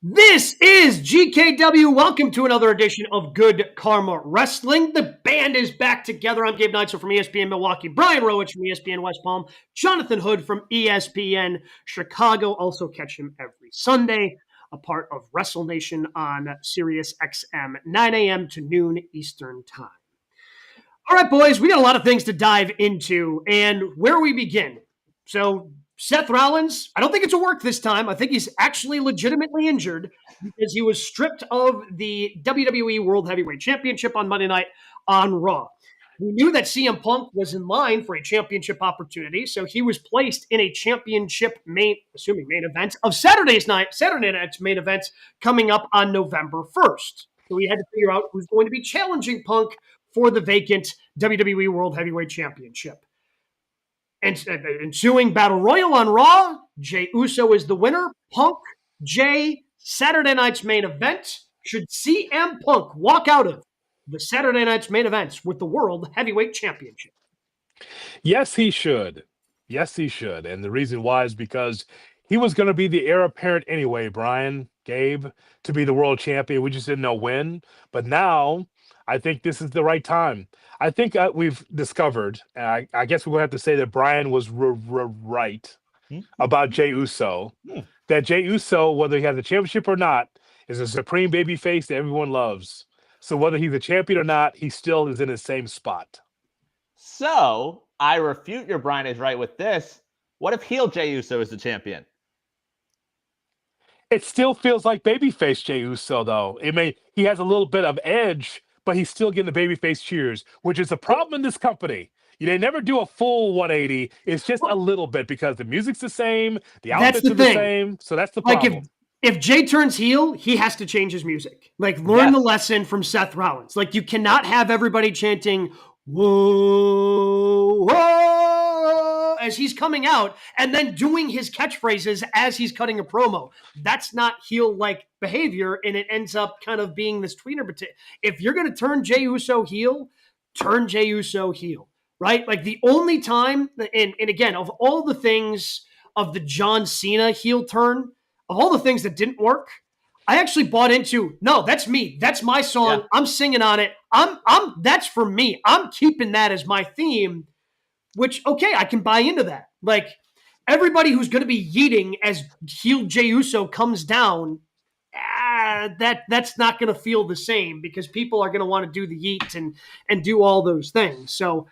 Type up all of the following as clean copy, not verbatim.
This is GKW. Welcome to another edition of Good Karma Wrestling. The band is back together. I'm Gabe Neitzel from ESPN Milwaukee, Brian Rowitz from ESPN West Palm, Jonathan Hood from ESPN Chicago. Also catch him every Sunday, a part of Wrestle Nation on Sirius XM, 9 a.m. to noon Eastern Time. All right, boys, we got a lot of things to dive into, and where we begin. So Seth Rollins, I don't think it's a work this time. I think he's actually legitimately injured because he was stripped of the WWE World Heavyweight Championship on Monday night on Raw. We knew that CM Punk was in line for a championship opportunity, so he was placed in a championship main event of Saturday night's main event coming up on November 1st. So we had to figure out who's going to be challenging Punk for the vacant WWE World Heavyweight Championship. And ensuing battle royal on Raw, Jey Uso is the winner. Punk, Jey, Saturday night's main event. Should CM Punk walk out of the Saturday night's main events with the World Heavyweight Championship? Yes, he should. Yes, he should. And the reason why is because he was going to be the heir apparent anyway, Brian, Gabe, to be the world champion. We just didn't know when. But now I think this is the right time. I think we've discovered, and I guess we're going to have to say that Brian was right about Jey Uso. That Jey Uso, whether he has a championship or not, is a supreme babyface that everyone loves. So whether he's a champion or not, he still is in the same spot. So I refute your Brian is right with this. What if heel Jey Uso is the champion? It still feels like babyface Jey Uso, though. He has a little bit of edge, but he's still getting the babyface cheers, which is a problem in this company. They never do a full 180. It's just a little bit because the music's the same, the outfits are the same. So that's the problem. Like if Jey turns heel, he has to change his music. Like learn the lesson from Seth Rollins. Like you cannot have everybody chanting, whoa, whoa, as he's coming out and then doing his catchphrases as he's cutting a promo. That's not heel-like behavior, and it ends up kind of being this tweener. But if you're going to turn Jey Uso heel, turn Jey Uso heel, right? Like the only time, and again, of all the things of the John Cena heel turn, of all the things that didn't work, I actually bought into, no, that's me. That's my song. Yeah. I'm singing on it. That's for me. I'm keeping that as my theme, which, okay, I can buy into that. Like everybody who's going to be yeeting as heel Jey Uso comes down, that's not going to feel the same because people are going to want to do the yeet and do all those things. So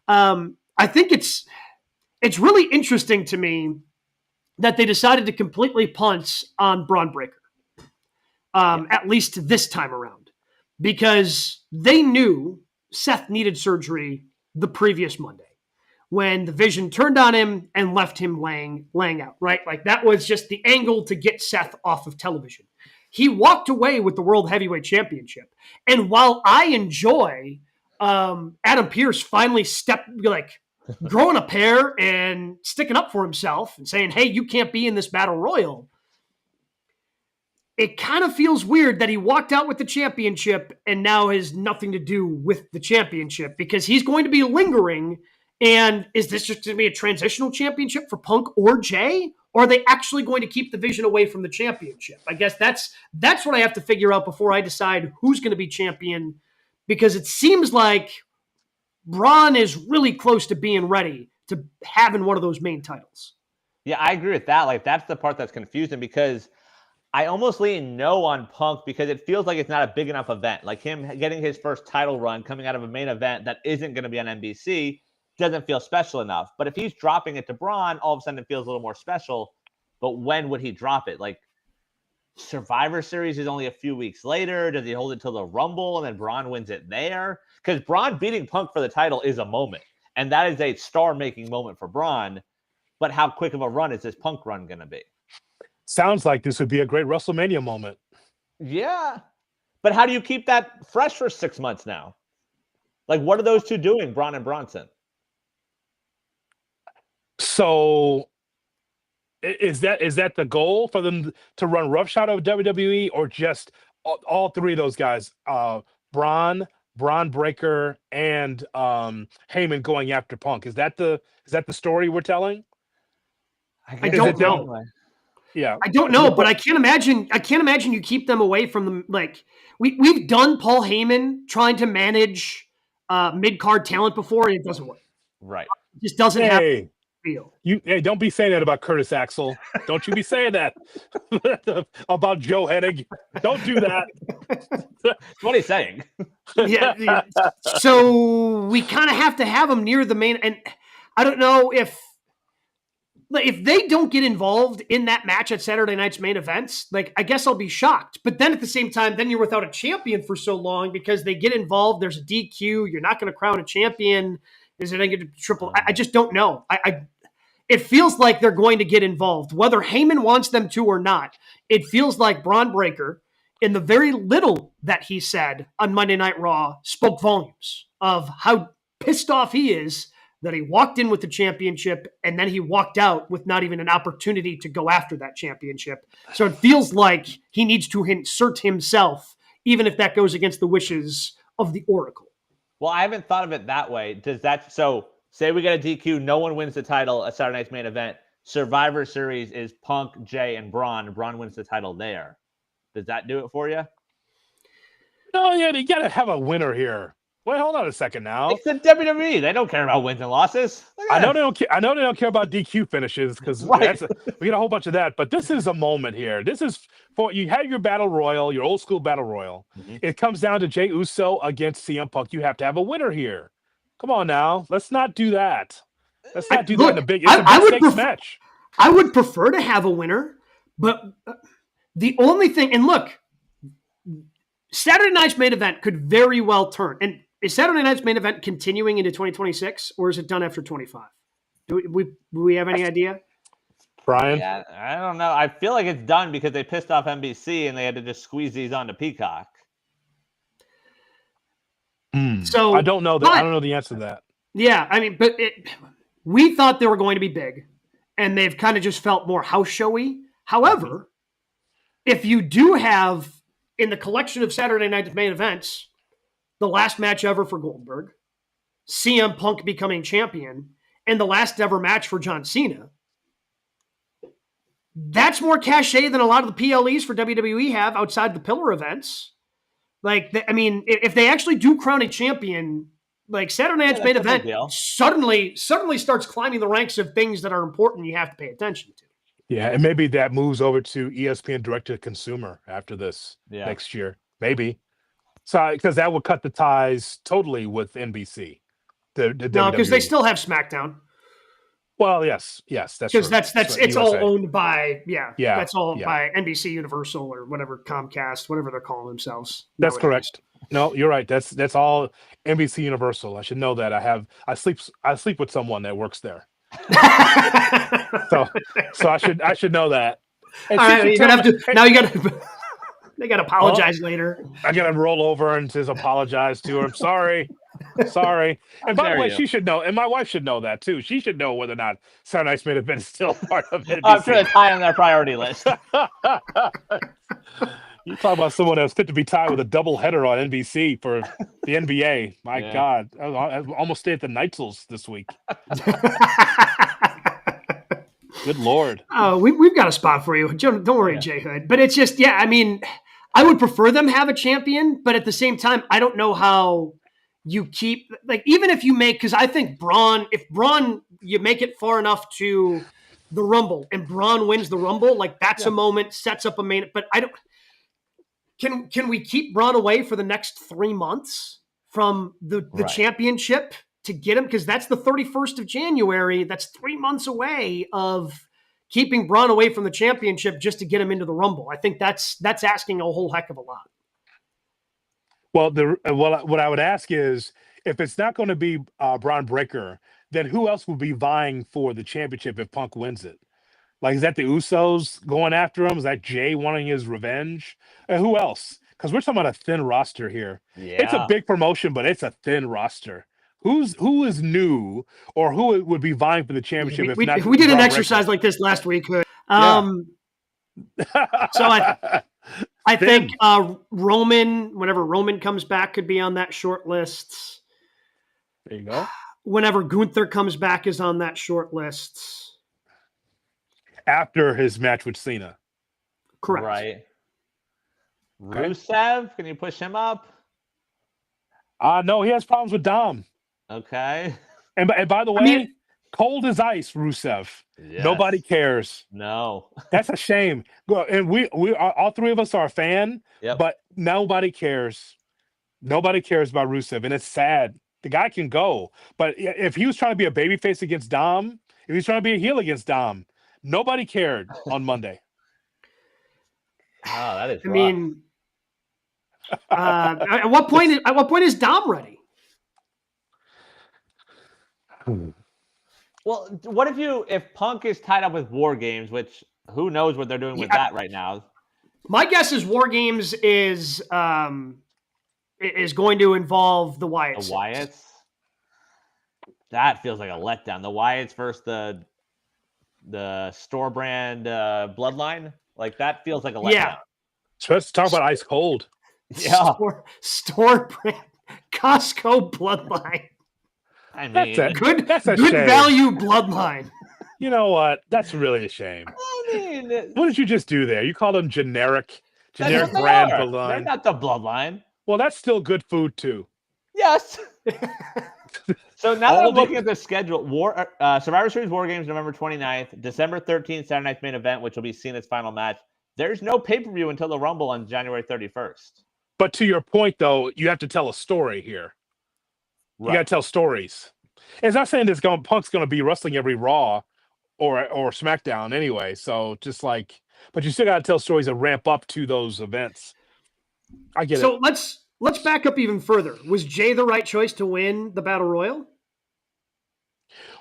I think it's really interesting to me that they decided to completely punt on Braun Breaker. At least this time around, because they knew Seth needed surgery the previous Monday when the Vision turned on him and left him laying out, right? Like that was just the angle to get Seth off of television. He walked away with the World Heavyweight Championship. And while I enjoy Adam Pearce finally growing a pair and sticking up for himself and saying, hey, you can't be in this battle royal, it kind of feels weird that he walked out with the championship and now has nothing to do with the championship because he's going to be lingering. And is this just going to be a transitional championship for Punk or Jey? Or are they actually going to keep the Vision away from the championship? I guess that's what I have to figure out before I decide who's going to be champion, because it seems like Braun is really close to being ready to having one of those main titles. Yeah, I agree with that. Like that's the part that's confusing because I almost lean no on Punk because it feels like it's not a big enough event. Like him getting his first title run coming out of a main event that isn't going to be on NBC doesn't feel special enough. But if he's dropping it to Braun, all of a sudden it feels a little more special. But when would he drop it? Like Survivor Series is only a few weeks later. Does he hold it till the Rumble and then Braun wins it there? Because Braun beating Punk for the title is a moment. And that is a star-making moment for Braun. But how quick of a run is this Punk run going to be? Sounds like this would be a great WrestleMania moment. Yeah. But how do you keep that fresh for 6 months now? Like, what are those two doing, Braun and Bronson? So is that the goal for them to run roughshod of WWE, or just all three of those guys, Braun Breaker, and Heyman going after Punk? Is that the story we're telling? I don't know. Yeah. I don't know, but I can't imagine you keep them away from them. Like we've done Paul Heyman trying to manage mid-card talent before, and it doesn't work. Right. It just doesn't have a feel. Hey, don't be saying that about Curtis Axel. Don't you be saying that about Joe Hennig. Don't do that. What he's saying. Yeah. So we kind of have to have them near the main, and I don't know if they don't get involved in that match at Saturday night's main events, like I guess I'll be shocked. But then at the same time, then you're without a champion for so long because they get involved. There's a DQ. You're not going to crown a champion. Is it going to get triple? I just don't know. It feels like they're going to get involved, whether Heyman wants them to or not. It feels like Braun Breaker, in the very little that he said on Monday Night Raw, spoke volumes of how pissed off he is that he walked in with the championship and then he walked out with not even an opportunity to go after that championship. So it feels like he needs to insert himself, even if that goes against the wishes of the Oracle. Well, I haven't thought of it that way. Does that, so say we get a DQ, no one wins the title at Saturday night's main event. Survivor Series is Punk, Jay, and Braun. Braun wins the title there. Does that do it for you? No, yeah, you got to have a winner here. Wait, hold on a second now. It's the WWE. They don't care about wins and losses. I know they don't care. I know they don't care about DQ finishes because we get a whole bunch of that. But this is a moment here. This is for you have your battle royal, your old school battle royal. Mm-hmm. It comes down to Jey Uso against CM Punk. You have to have a winner here. Come on now, let's not do that. Let's not do that in a big stakes match. I would prefer to have a winner, but the only thing, and look, Saturday night's main event could very well turn. And is Saturday night's main event continuing into 2026, or is it done after 25? Do we have any idea? Brian? Yeah, I don't know. I feel like it's done because they pissed off NBC and they had to just squeeze these onto Peacock. So I don't know that. I don't know the answer to that. Yeah, I mean, but we thought they were going to be big, and they've kind of just felt more house showy. However, if you do have in the collection of Saturday night's main events, the last match ever for Goldberg, CM Punk becoming champion, and the last ever match for John Cena, that's more cachet than a lot of the PLEs for WWE have outside the pillar events. Like, I mean, if they actually do crown a champion, like Saturday night's main event suddenly starts climbing the ranks of things that are important you have to pay attention to. Yeah, and maybe that moves over to ESPN direct to consumer after this next year. Maybe. So, because that would cut the ties totally with NBC. No, because they still have SmackDown. Well, yes, that's because that's it's USA. all owned by that's all by NBC Universal or whatever, Comcast, whatever they're calling themselves. That's correct. No, you're right. That's all NBC Universal. I should know that. I sleep with someone that works there. so I should know that. And all right, you're gonna have to now. You got they got to apologize later. I got to roll over and just apologize to her. I'm sorry. Sorry. And by the way, she should know, and my wife should know that too. She should know whether or not Saturday Night's Main Event is still part of NBC. I'm sure it's high on their priority list. You talk about someone that's fit to be tied with a double header on NBC for the NBA. My God, I almost stayed at the Neitzels this week. Good Lord. Oh, we've got a spot for you. Don't worry, JHood. But it's just, I mean, I would prefer them have a champion, but at the same time, I don't know how you keep, like, even if you make, because I think if Braun, you make it far enough to the Rumble and Braun wins the Rumble, like that's a moment, sets up a main, but I don't, can we keep Braun away for the next 3 months from the championship to get him? Because that's the 31st of January. That's 3 months away of keeping Braun away from the championship just to get him into the Rumble. I think that's asking a whole heck of a lot. Well, what I would ask is, if it's not going to be Braun Breaker, then who else would be vying for the championship if Punk wins it? Like, is that the Usos going after him? Is that Jay wanting his revenge? And who else? Because we're talking about a thin roster here. Yeah. It's a big promotion, but it's a thin roster. Who is new, or who would be vying for the championship? We did an exercise like this last week. So I think Roman, whenever Roman comes back, could be on that short list. There you go. Whenever Gunther comes back is on that short list. after his match with Cena. Correct. Right. Okay. Rusev, can you push him up? No, he has problems with Dom. Okay. And by the way, mean- cold as ice, Rusev. Yes. Nobody cares. No. That's a shame. And we are, all three of us are a fan, Yep. but nobody cares. Nobody cares about Rusev, and it's sad. The guy can go, but if he was trying to be a babyface against Dom, if he was trying to be a heel against Dom, nobody cared on Monday. Oh, that is I rough. mean, at what point is Dom ready? Well, what if Punk is tied up with War Games, which who knows what they're doing with that right now? My guess is War Games is going to involve the Wyatts. The Wyatts? That feels like a letdown. The Wyatts versus the store brand bloodline. Like that feels like a letdown. Yeah. So let's talk about ice cold. Yeah. Store brand Costco bloodline. I mean, good shame. value bloodline. You know what? That's really a shame. I mean, What did you just do there? You called them generic that's what they brand are. bloodline. They're not the bloodline. Well, that's still good food too. Yes. So now that I'm looking at the schedule, Survivor Series War Games November 29th, December 13th, Saturday night's main event, which will be Cena's final match. There's no pay-per-view until the Rumble on January 31st. But to your point, though, you have to tell a story here. Right. You got to tell stories. It's not saying Punk's going to be wrestling every Raw or SmackDown anyway. So just like, but you still got to tell stories that ramp up to those events. I get it. So let's back up even further. Was Jay the right choice to win the Battle Royal?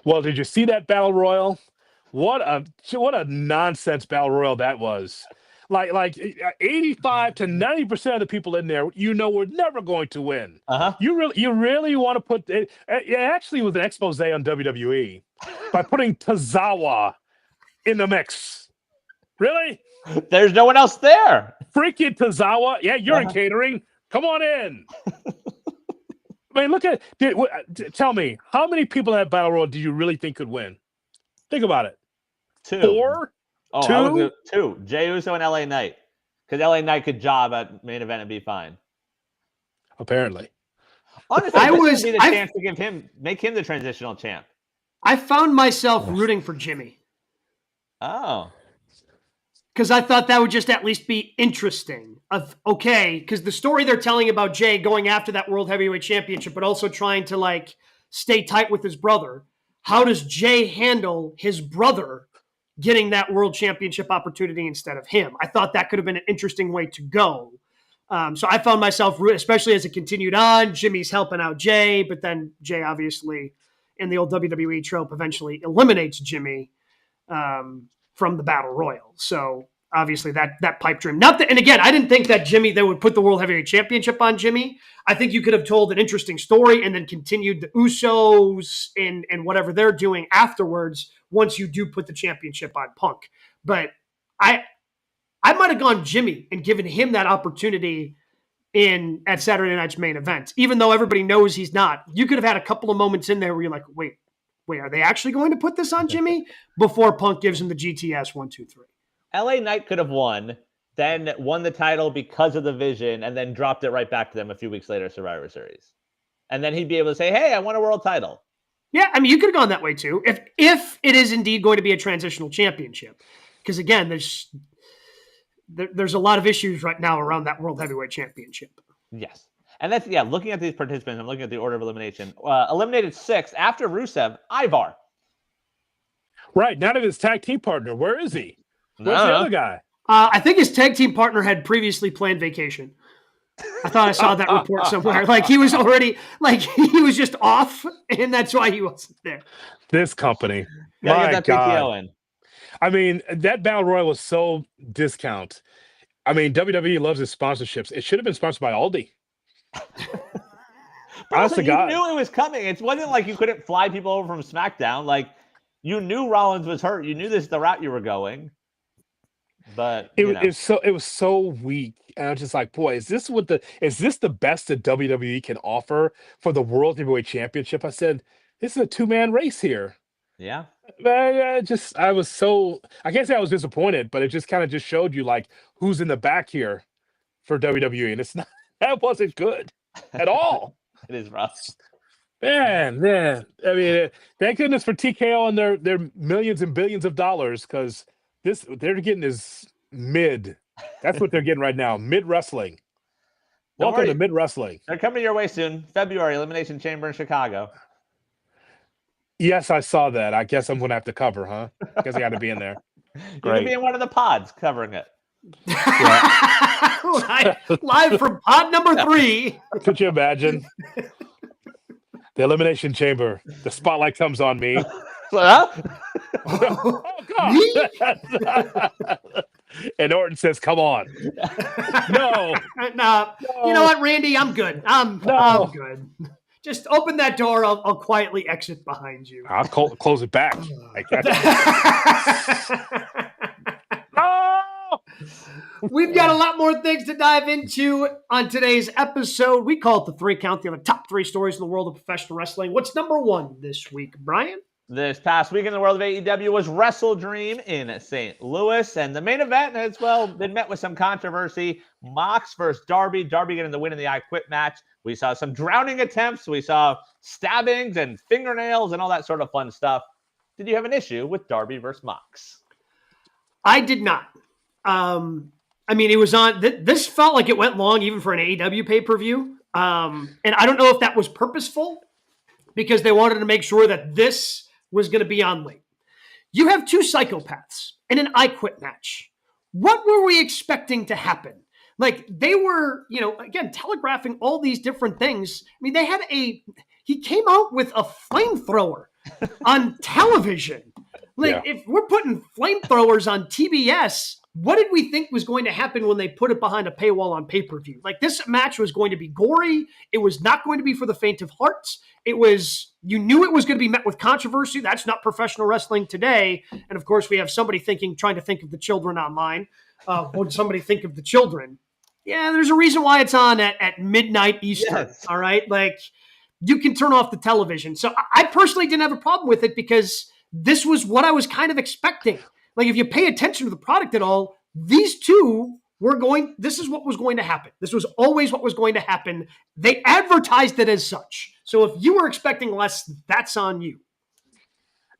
Well, did you see that Battle Royal? What a nonsense Battle Royal that was. Like 85 to 90% of the people in there, were never going to win. Uh-huh. You really want to put it actually was an expose on WWE by putting Tozawa in the mix. Really? There's no one else there. Freaking Tozawa. Yeah, you're in catering. Come on in. I mean, tell me, how many people in that Battle Royal do you really think could win? Think about it. 2. 4? Oh, 2. Jey Uso and LA Knight. Because LA Knight could job at main event and be fine. Apparently. Honestly, this would be the chance to make him the transitional champ. I found myself rooting for Jimmy. Oh. Because I thought that would just at least be interesting. Because the story they're telling about Jay going after that World Heavyweight Championship, but also trying to stay tight with his brother. How does Jay handle his brother getting that World Championship opportunity instead of him? I thought that could have been an interesting way to go. So I found myself, especially as it continued on, Jimmy's helping out Jay, but then Jay obviously, in the old WWE trope, eventually eliminates Jimmy from the Battle Royal. So obviously that pipe dream. And again, I didn't think that they would put the World Heavyweight Championship on Jimmy. I think you could have told an interesting story and then continued the Usos and whatever they're doing afterwards once you do put the championship on Punk. But I might have gone Jimmy and given him that opportunity at Saturday night's main event, even though everybody knows he's not. You could have had a couple of moments in there where you're like, wait, are they actually going to put this on Jimmy? Before Punk gives him the GTS 1, 2, 3. LA Knight could have won, then won the title because of the vision, and then dropped it right back to them a few weeks later, Survivor Series. And then he'd be able to say, hey, I won a world title. Yeah, I mean, you could have gone that way too, if it is indeed going to be a transitional championship. Because again, there's a lot of issues right now around that World Heavyweight Championship. Yes. And that's, looking at these participants, I'm looking at the order of elimination. Eliminated 6 after Rusev, Ivar. Right, not his tag team partner. Where is he? Where's the other guy? I think his tag team partner had previously planned vacation. I thought I saw that report somewhere. He was already, he was just off, and that's why he wasn't there. This company. My God. PTO in. I mean, that Battle Royal was so discount. I mean, WWE loves its sponsorships. It should have been sponsored by Aldi. Also, you knew it was coming. It wasn't like you couldn't fly people over from SmackDown. You knew Rollins was hurt. You knew this is the route you were going. But it was so weak. And I was just like, boy, is this the best that WWE can offer for the World Heavyweight Championship? I said, this is a 2-man race here. Yeah. I was so, I can't say I was disappointed, but it just kind of just showed you like who's in the back here for WWE, and it's not that wasn't good at all. It is rough. Man. I mean, thank goodness for TKO and their millions and billions of dollars, because this they're getting is mid. That's what they're getting right now. Mid wrestling. Don't Welcome worry. to mid wrestling. They're coming your way soon. February, Elimination Chamber in Chicago. Yes, I saw that. I guess I'm gonna have to cover, huh? Guess I got to be in there. You can be in one of the pods covering it. Live from pod number 3. Could you imagine? The Elimination Chamber. The spotlight comes on me. Huh? Oh God! And Orton says, "Come on." No. No. You know what, Randy? I'm good. I'm good. Just open that door. I'll quietly exit behind you. I'll close it back. No! We've got a lot more things to dive into on today's episode. We call it the 3 Count. The top 3 stories in the world of professional wrestling. What's number 1 this week, Brian? This past week in the world of AEW was Wrestle Dream in St. Louis, and the main event has, been met with some controversy. Mox versus Darby. Darby getting the win in the I Quit match. We saw some drowning attempts. We saw stabbings and fingernails and all that sort of fun stuff. Did you have an issue with Darby versus Mox? I did not. I mean, it was on. This felt like it went long, even for an AEW pay-per-view. And I don't know if that was purposeful, because they wanted to make sure that this was going to be on late. You have 2 psychopaths in an I Quit match. What were we expecting to happen? Like, they were, again, telegraphing all these different things. I mean, he came out with a flamethrower on television. Like, if we're putting flamethrowers on TBS, what did we think was going to happen when they put it behind a paywall on pay-per-view? Like, this match was going to be gory. It was not going to be for the faint of hearts. You knew it was going to be met with controversy. That's not professional wrestling today. And of course, we have somebody trying to think of the children online. Would somebody think of the children? Yeah, there's a reason why it's on at midnight Eastern. Yes. All right. Like, you can turn off the television. So I personally didn't have a problem with it, because this was what I was kind of expecting. Like, if you pay attention to the product at all, these two this is what was going to happen. This was always what was going to happen. They advertised it as such. So if you were expecting less, that's on you.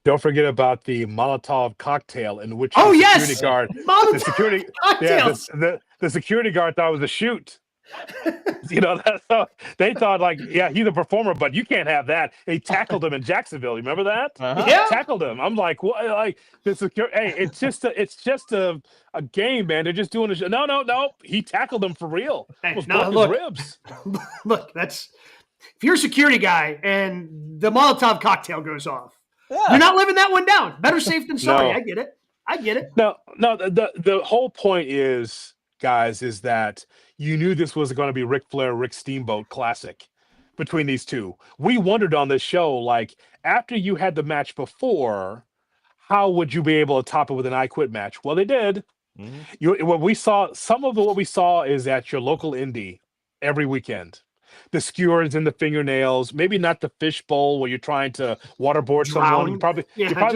Don't forget about the Molotov cocktail, in which security guard, the security guard thought it was a shoot. They thought, like, yeah, he's a performer, but you can't have that. He tackled him in Jacksonville. You remember that? Yeah, tackled him. I'm like, what? Like, the security? Hey, it's just a game, man. They're just doing a show. No. He tackled him for real. Hey, his ribs. Look, if you're a security guy and the Molotov cocktail goes off, you're not living that one down. Better safe than sorry. No. I get it. No. The whole point is, guys, is that you knew this was going to be Ric Flair, Rick Steamboat classic between these two. We wondered on this show, like, after you had the match before, how would you be able to top it with an I Quit match? Well, they did. Mm-hmm. What we saw is at your local indie every weekend. The skewers and the fingernails, maybe not the fishbowl where you're trying to waterboard someone. You probably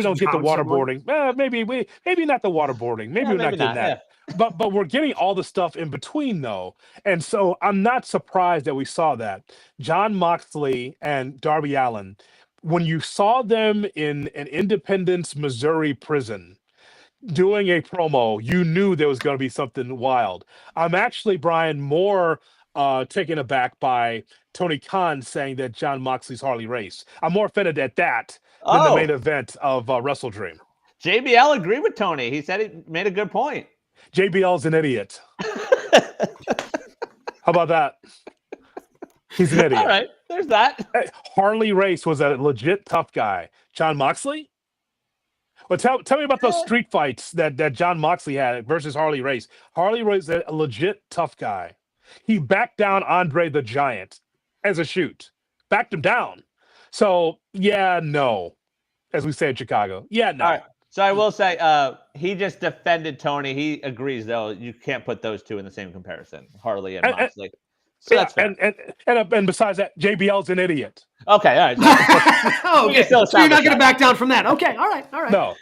don't get the waterboarding. Maybe not the waterboarding. Maybe we're not getting that. Yeah. But we're getting all the stuff in between, though. And so I'm not surprised that we saw that. Jon Moxley and Darby Allin, when you saw them in an Independence, Missouri prison doing a promo, you knew there was going to be something wild. I'm actually, Brian, more taken aback by Tony Khan saying that Jon Moxley's Harley Race. I'm more offended at that than the main event of Wrestle Dream. JBL agreed with Tony. He said he made a good point. JBL's an idiot. How about that? He's an idiot. All right, there's that. Harley Race was a legit tough guy. Jon Moxley? Well, tell me about those street fights that Jon Moxley had versus Harley Race. Harley Race is a legit tough guy. He backed down Andre the Giant as a shoot. Backed him down. So, yeah, no. As we say in Chicago. Yeah, no. All right. So I will say, he just defended Tony. He agrees, though, you can't put those two in the same comparison, Harley and Moxley. So that's fair. And besides that, JBL's an idiot. Okay, all right. Okay, so you're not going to back down from that. Okay, all right. No.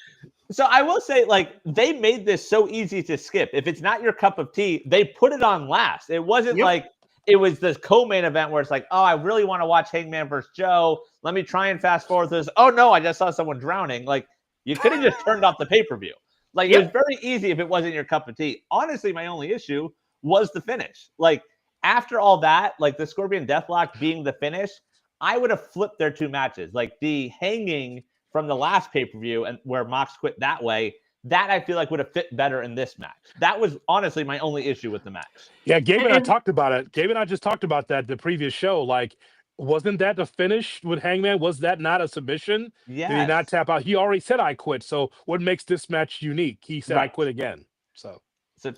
So I will say, like, they made this so easy to skip. If it's not your cup of tea, they put it on last. It wasn't like it was this co-main event where it's like, oh, I really want to watch Hangman versus Joe. Let me try and fast forward this. Oh, no, I just saw someone drowning. Like, you could have just turned off the pay-per-view. Like, it was very easy if it wasn't your cup of tea. Honestly, my only issue was the finish. Like, after all that, like the Scorpion Deathlock being the finish, I would have flipped their two matches. Like, the hanging from the last pay-per-view and where Mox quit that way, that I feel like would have fit better in this match. That was honestly my only issue with the match. Yeah, Gabe and I talked about it. Gabe and I just talked about that the previous show. Like, wasn't that the finish with Hangman? Was that not a submission? Yes. Did he not tap out? He already said I quit. So what makes this match unique? He said I quit again. So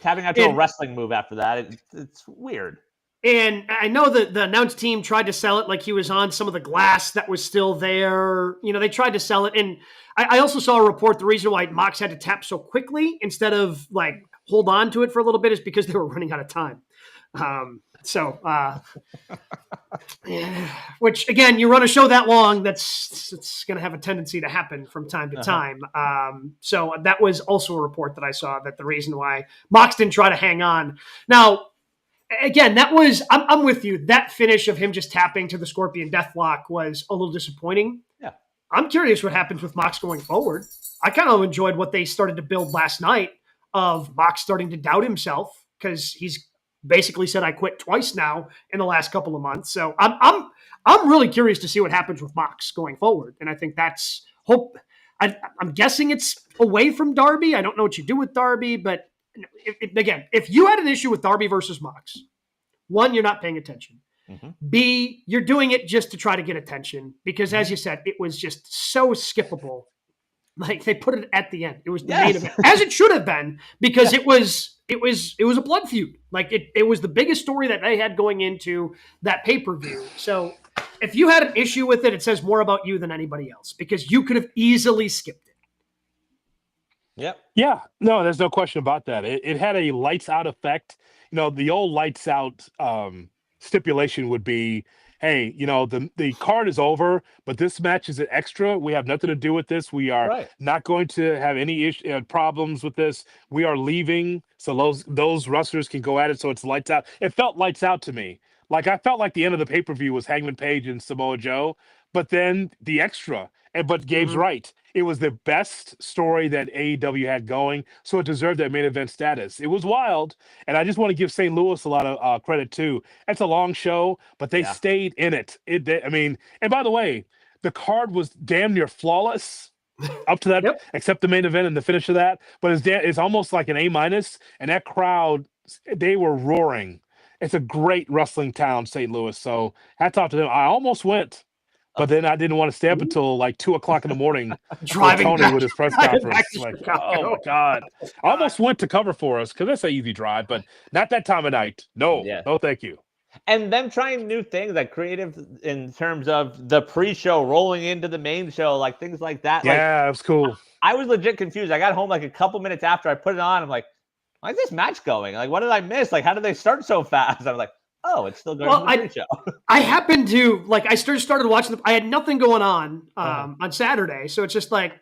tapping out to a wrestling move after that, it's weird. And I know that the announce team tried to sell it like he was on some of the glass that was still there. You know, they tried to sell it. And I also saw a report, the reason why Mox had to tap so quickly instead of like hold on to it for a little bit is because they were running out of time. Which again, you run a show that long, it's going to have a tendency to happen from time to time. So that was also a report that I saw that the reason why Mox didn't try to hang on. Now, again, that was, I'm with you. That finish of him just tapping to the Scorpion Deathlock was a little disappointing. Yeah. I'm curious what happens with Mox going forward. I kind of enjoyed what they started to build last night of Mox starting to doubt himself because he's basically said I quit twice now in the last couple of months. So I'm really curious to see what happens with Mox going forward. And I think that's hope. I'm guessing it's away from Darby. I don't know what you do with Darby, but again, if you had an issue with Darby versus Mox, one, you're not paying attention. B, you're doing it just to try to get attention because, as you said, it was just so skippable. Like they put it at the end. It was the main event, as it should have been, because it was a blood feud. Like it was the biggest story that they had going into that pay-per-view. So if you had an issue with it, it says more about you than anybody else because you could have easily skipped it. Yep. Yeah, no, there's no question about that. It had a lights out effect. You know, the old lights out stipulation would be, hey, you know, the card is over, but this match is an extra. We have nothing to do with this. We are not going to have any problems with this. We are leaving, so those wrestlers can go at it. So it's lights out. It felt lights out to me. Like I felt like the end of the pay-per-view was Hangman Page and Samoa Joe, but then the extra. But Gabe's right. It was the best story that AEW had going, so it deserved that main event status. It was wild, and I just want to give St. Louis a lot of credit too. It's a long show, but they stayed in it. And by the way, the card was damn near flawless up to that, except the main event and the finish of that. But it's almost like an A-, and that crowd, they were roaring. It's a great wrestling town, St. Louis. So hats off to them. I almost went. But then I didn't want to stay up until like 2:00 in the morning driving Tony with his press conference. Like, oh my God. I almost went to cover for us because that's an easy drive, but not that time of night. No, no, thank you. And them trying new things, like creative in terms of the pre-show rolling into the main show, like things like that. Yeah, it was cool. I was legit confused. I got home like a couple minutes after I put it on. I'm like, why is this match going? Like, what did I miss? Like, how did they start so fast? I'm like, oh, it's still going to the pre-show. I happened to, like, I started watching I had nothing going on Saturday. So it's just like,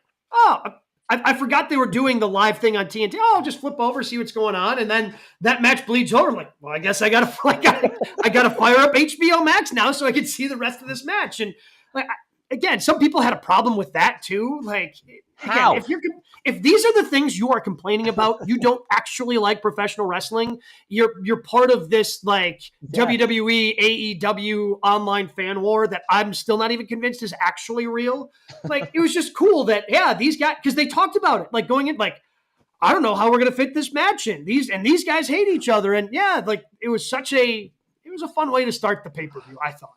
I forgot they were doing the live thing on TNT. Oh, I'll just flip over, see what's going on. And then that match bleeds over. I'm like, well, I guess I got to fire up HBO Max now so I can see the rest of this match. And like, again, some people had a problem with that too. Like, how? Again, if these are the things you are complaining about, you don't actually like professional wrestling. You're part of this like WWE, AEW online fan war that I'm still not even convinced is actually real. Like, it was just cool that these guys, because they talked about it, like going in like, I don't know how we're gonna fit this match in. These guys hate each other, and like it was a fun way to start the pay-per-view, I thought.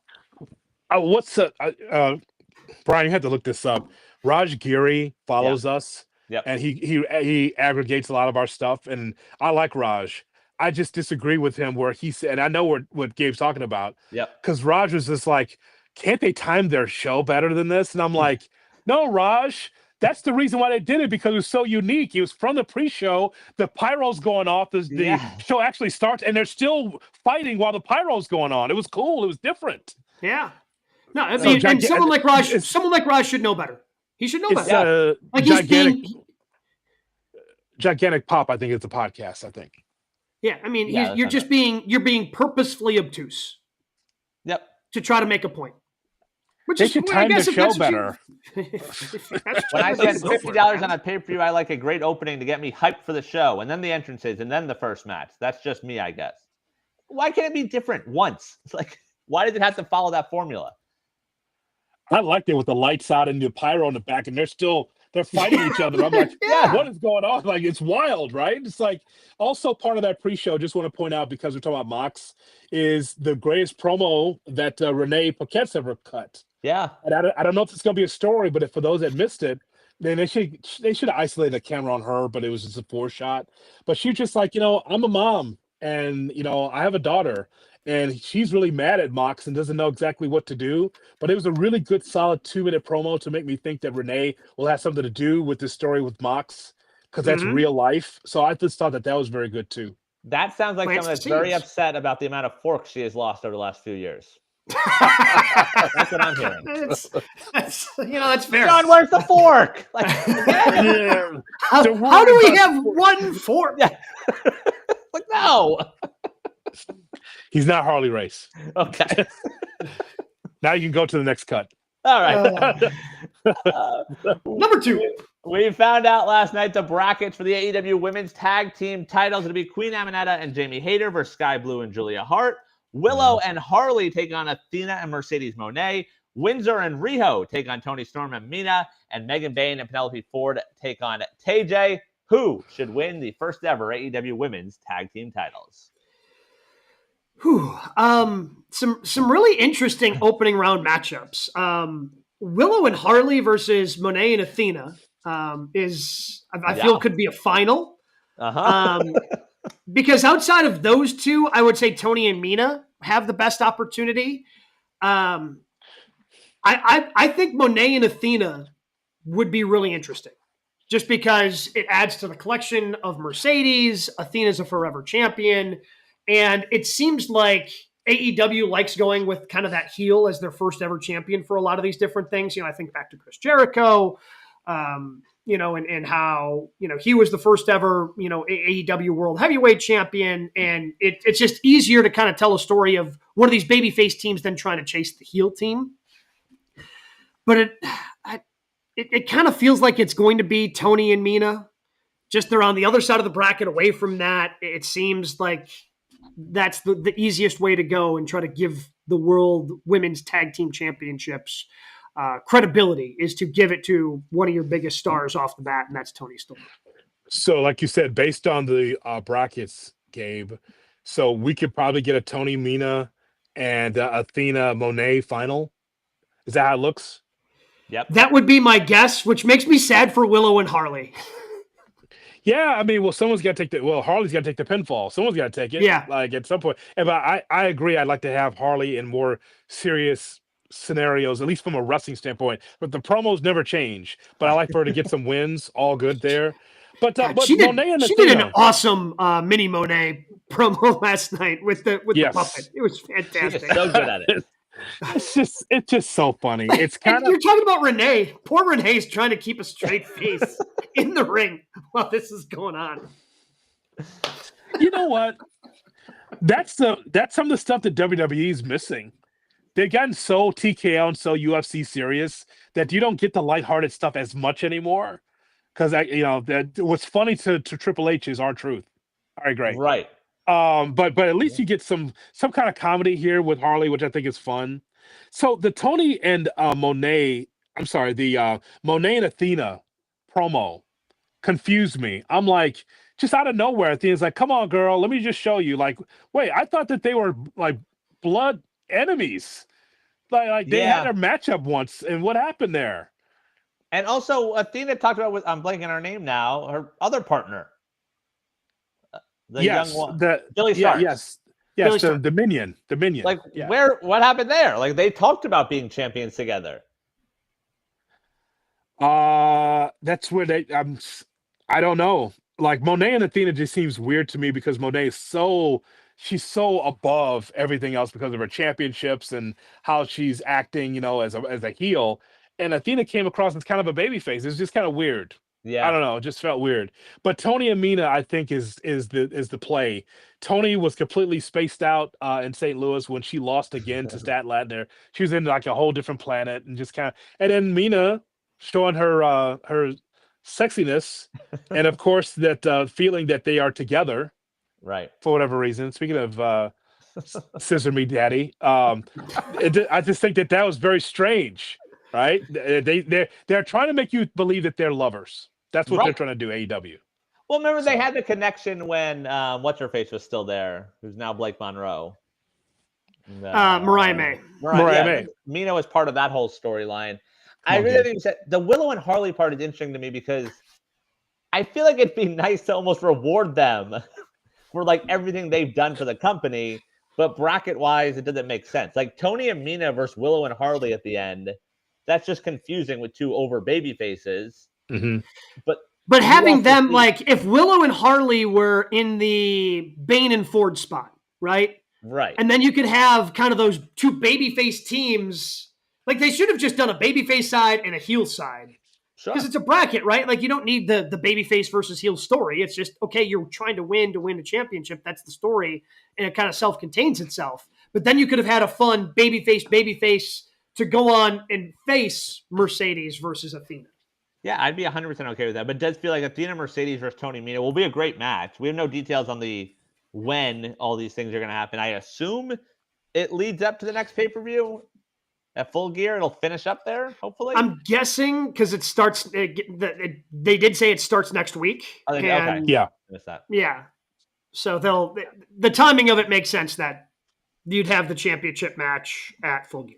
Brian, you had to look this up. Raj Giri follows us. Yep. And he aggregates a lot of our stuff, and I like Raj. I just disagree with him where he said, and I know what Gabe's talking about. Yep. Because Raj was just like, can't they time their show better than this? And I'm like, no, Raj, That's the reason why they did it, because it was so unique. It was from the pre-show. The pyro's going off. The show actually starts, and they're still fighting while the pyro's going on. It was cool. It was different. Yeah. No, I mean, and someone like Raj should know better. He should know better. Like gigantic pop, I think it's a podcast. I think. Yeah, I mean, you're being purposefully obtuse. Yep. To try to make a point. They should time the show better. When I spend $50 on a pay-per-view, I like a great opening to get me hyped for the show, and then the entrances, and then the first match. That's just me, I guess. Why can't it be different once? It's like, why does it have to follow that formula? I liked it with the lights out and the pyro in the back, and they're fighting each other. I'm like, what is going on? Like, it's wild, right? It's like, also part of that pre-show, just want to point out, because we're talking about Mox, is the greatest promo that Renee Paquette's ever cut. Yeah. And I don't know if it's going to be a story, but for those that missed it, then they should have isolated the camera on her, but it was just a 4-shot. But she's just like, I'm a mom, and, I have a daughter, and she's really mad at Mox and doesn't know exactly what to do. But it was a really good, solid 2-minute promo to make me think that Renee will have something to do with this story with Mox, because that's real life. So I just thought that was very good, too. That sounds like someone that's very upset about the amount of forks she has lost over the last few years. That's what I'm hearing. That's fair. John, where's the fork? Like, how do we have one fork? Yeah. Like, no. He's not Harley Race. Okay. Now you can go to the next cut. All right. Number 2. We found out last night the brackets for the AEW Women's Tag Team titles. It'll be Queen Aminata and Jamie Hayter versus Sky Blue and Julia Hart. Willow and Harley take on Athena and Mercedes Moné. Windsor and Riho take on Toni Storm and Mina. And Megan Bayne and Penelope Ford take on TJ. Who should win the first ever AEW Women's Tag Team titles? Some really interesting opening round matchups. Willow and Harley versus Moné and Athena I feel could be a final. Because outside of those two, I would say Toni and Mina have the best opportunity. I think Moné and Athena would be really interesting, just because it adds to the collection of Mercedes. Athena's a forever champion, and it seems like AEW likes going with kind of that heel as their first ever champion for a lot of these different things. I think back to Chris Jericho, and how, he was the first ever, AEW World Heavyweight Champion. And it's just easier to kind of tell a story of one of these babyface teams than trying to chase the heel team. But it kind of feels like it's going to be Toni and Mina. Just they're on the other side of the bracket away from that. It seems like that's the easiest way to go and try to give the World Women's Tag Team Championships credibility, is to give it to one of your biggest stars off the bat, and that's Toni Storm. So, like you said, based on the brackets, Gabe, so we could probably get a Toni, Mina, and Athena Moné final. Is that how it looks? Yep. That would be my guess, which makes me sad for Willow and Harley. Yeah, I mean, someone's got to take Harley's got to take the pinfall. Someone's got to take it. Yeah. Like at some point. But I agree. I'd like to have Harley in more serious scenarios, at least from a wrestling standpoint. But the promos never change. But I like for her to get some wins. All good there. But she did an awesome mini Moné promo last night with the puppet. It was fantastic. She is so good at it. It's just so funny. It's kind of, you're talking about Renee. Poor Renee's trying to keep a straight face in the ring while this is going on. You know what? That's some of the stuff that WWE is missing. They've gotten so TKO and so UFC serious that you don't get the lighthearted stuff as much anymore. Because that what's funny to Triple H is our truth. All right, great. Right. But at least you get some kind of comedy here with Harley, which I think is fun. So the Toni and Moné and Athena promo confused me. I'm like, just out of nowhere, Athena's like, "Come on, girl, let me just show you." Like, wait, I thought that they were like blood enemies. Like they had their matchup once, and what happened there? And also, Athena talked about, I'm blanking on her name now, her other partner. The young one. Billy Starks. Yes, the minion. The minion. Like, what happened there? Like, they talked about being champions together. that's where I don't know. Like Monet and Athena just seems weird to me because Monet is she's so above everything else because of her championships and how she's acting, as a heel. And Athena came across as kind of a baby face. It's just kind of weird. I Yeah. don't know. It just felt weird. But Tony and Mina, I think, is the play. Tony was completely spaced out in St. Louis when she lost again to Statlander. She was in like a whole different planet and just kind of. And then Mina showing her sexiness, and of course that feeling that they are together Right. for whatever reason. Speaking of Scissor Me Daddy, I just think that was very strange. Right? They're trying to make you believe that they're lovers. That's what they're trying to do. AEW. Well, remember they had the connection when what's her face was still there, who's now Blake Monroe. Mariah May. Mariah May. Mina was part of that whole storyline. I really think that the Willow and Harley part is interesting to me because I feel like it'd be nice to almost reward them for like everything they've done for the company, but bracket wise, it doesn't make sense. Like Tony and Mina versus Willow and Harley at the end, that's just confusing with two over baby faces. Mm-hmm. But having them like if Willow and Harley were in the Bane and Ford spot, right? Right. And then you could have kind of those two babyface teams. Like they should have just done a babyface side and a heel side. Sure. Because it's a bracket, right? Like you don't need the babyface versus heel story. It's just, okay, you're trying to win a championship. That's the story. And it kind of self-contains itself. But then you could have had a fun babyface to go on and face Mercedes versus Athena. Yeah, I'd be 100% okay with that. But it does feel like Athena Mercedes versus Tony Mina will be a great match. We have no details on when all these things are going to happen. I assume it leads up to the next pay-per-view at Full Gear. It'll finish up there, hopefully. I'm guessing because it starts. They did say it starts next week. Okay. Yeah. Yeah. So the timing of it makes sense that you'd have the championship match at Full Gear.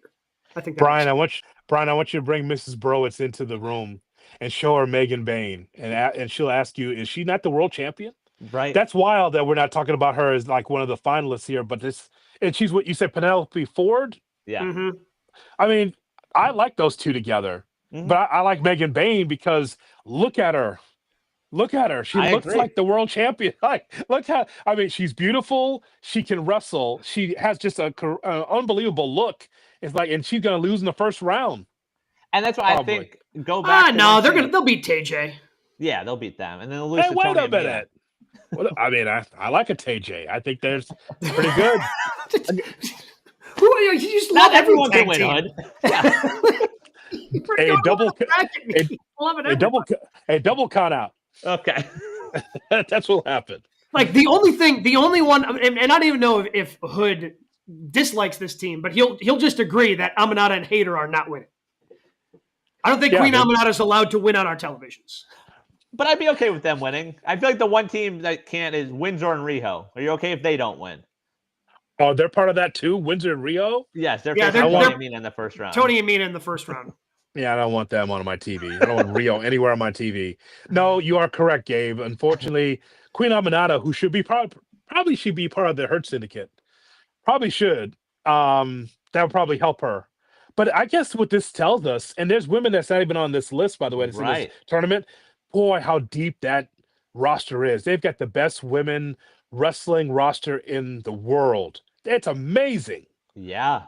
I think. Brian, I want you to bring Mrs. Browitz into the room and show her Megan Bain, and she'll ask you, is she not the world champion? Right. That's wild that we're not talking about her as like one of the finalists here, but she's what you said, Penelope Ford. Yeah. Mm-hmm. I mean, I like those two together, but I like Megan Bain because look at her. She looks like the world champion. Like, she's beautiful. She can wrestle. She has just an unbelievable look. It's like, and she's going to lose in the first round. And that's why I think go back. They'll beat TJ. Yeah, they'll beat them, and then they'll lose. Hey, wait a minute. Well, I mean, I like a TJ. I think there's pretty good. You just love everyone can win, Hood. Yeah. A double count out. Okay. That's what'll happen. Like the only one, and I don't even know if Hood dislikes this team, but he'll just agree that Amanada and Hayter are not winning. I don't think Queen Amanada is allowed to win on our televisions. But I'd be okay with them winning. I feel like the one team that can't is Windsor and Riho. Are you okay if they don't win? Oh, they're part of that too? Windsor and Rio? Yes, they're Tony and Mina in the first round. Tony and Mina in the first round. Yeah, I don't want them on my TV. I don't want Rio anywhere on my TV. No, you are correct, Gabe. Unfortunately, Queen Amanada, who should be probably should be part of the Hurt Syndicate. Probably should. That would probably help her. But I guess what this tells us, and there's women that's not even on this list, by the way, that's in this tournament. Boy, how deep that roster is. They've got the best women wrestling roster in the world. It's amazing. Yeah.